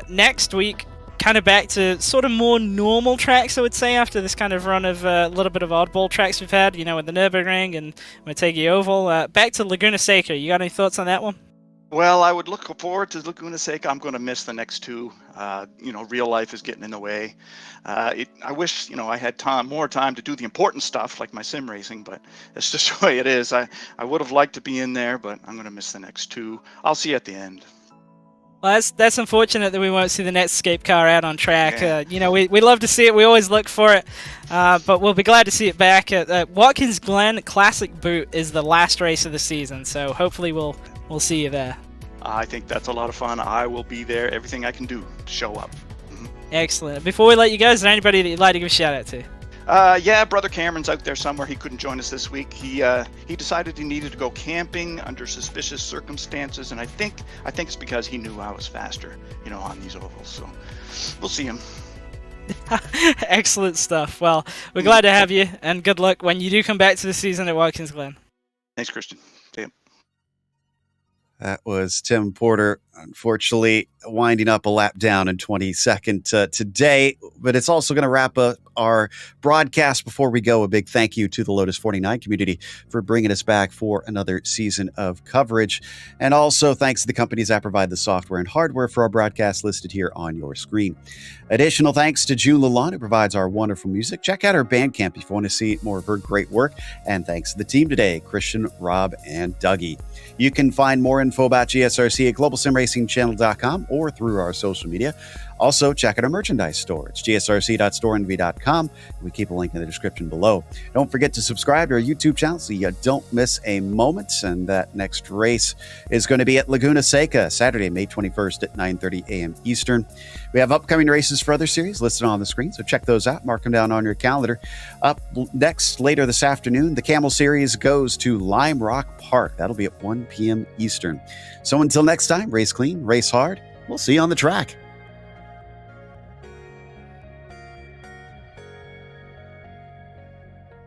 next week, kind of back to sort of more normal tracks, I would say, after this kind of run of a little bit of oddball tracks we've had, with the Nürburgring and Motegi Oval. Back to Laguna Seca. You got any thoughts on that one? Well, I would look forward to Laguna Seca. I'm going to miss the next two. Real life is getting in the way. I wish, I had more time to do the important stuff like my sim racing, but it's just the way it is. I would have liked to be in there, but I'm going to miss the next two. I'll see you at the end. Well, that's unfortunate that we won't see the Netscape car out on track. Yeah. We love to see it. We always look for it, but we'll be glad to see it back. Watkins Glen Classic Boot is the last race of the season, so hopefully we'll see you there. I think that's a lot of fun. I will be there. Everything I can do to show up. Excellent. Before we let you go, is there anybody that you'd like to give a shout out to? Brother Cameron's out there somewhere. He couldn't join us this week. He decided he needed to go camping under suspicious circumstances, and I think it's because he knew I was faster, on these ovals. So we'll see him. Excellent stuff. Well, we're glad to have you, and good luck when you do come back to the season at Watkins Glen. Thanks, Christian. See ya. That was Tim Porter, unfortunately winding up a lap down in 22nd today, but it's also going to wrap up our broadcast. Before we go, a big thank you to the Lotus 49 community for bringing us back for another season of coverage. And also thanks to the companies that provide the software and hardware for our broadcast listed here on your screen. Additional thanks to June Lalonde, who provides our wonderful music. Check out her Bandcamp if you want to see more of her great work. And thanks to the team today, Christian, Rob, and Dougie. You can find more info about GSRC at globalsimracingchannel.com or through our social media. Also, check out our merchandise store. It's gsrc.storenvy.com. We keep a link in the description below. Don't forget to subscribe to our YouTube channel so you don't miss a moment. And that next race is going to be at Laguna Seca, Saturday, May 21st at 9:30 a.m. Eastern. We have upcoming races for other series listed on the screen, so check those out. Mark them down on your calendar. Up next, later this afternoon, the Camel Series goes to Lime Rock Park. That'll be at 1 p.m. Eastern. So until next time, race clean, race hard. We'll see you on the track.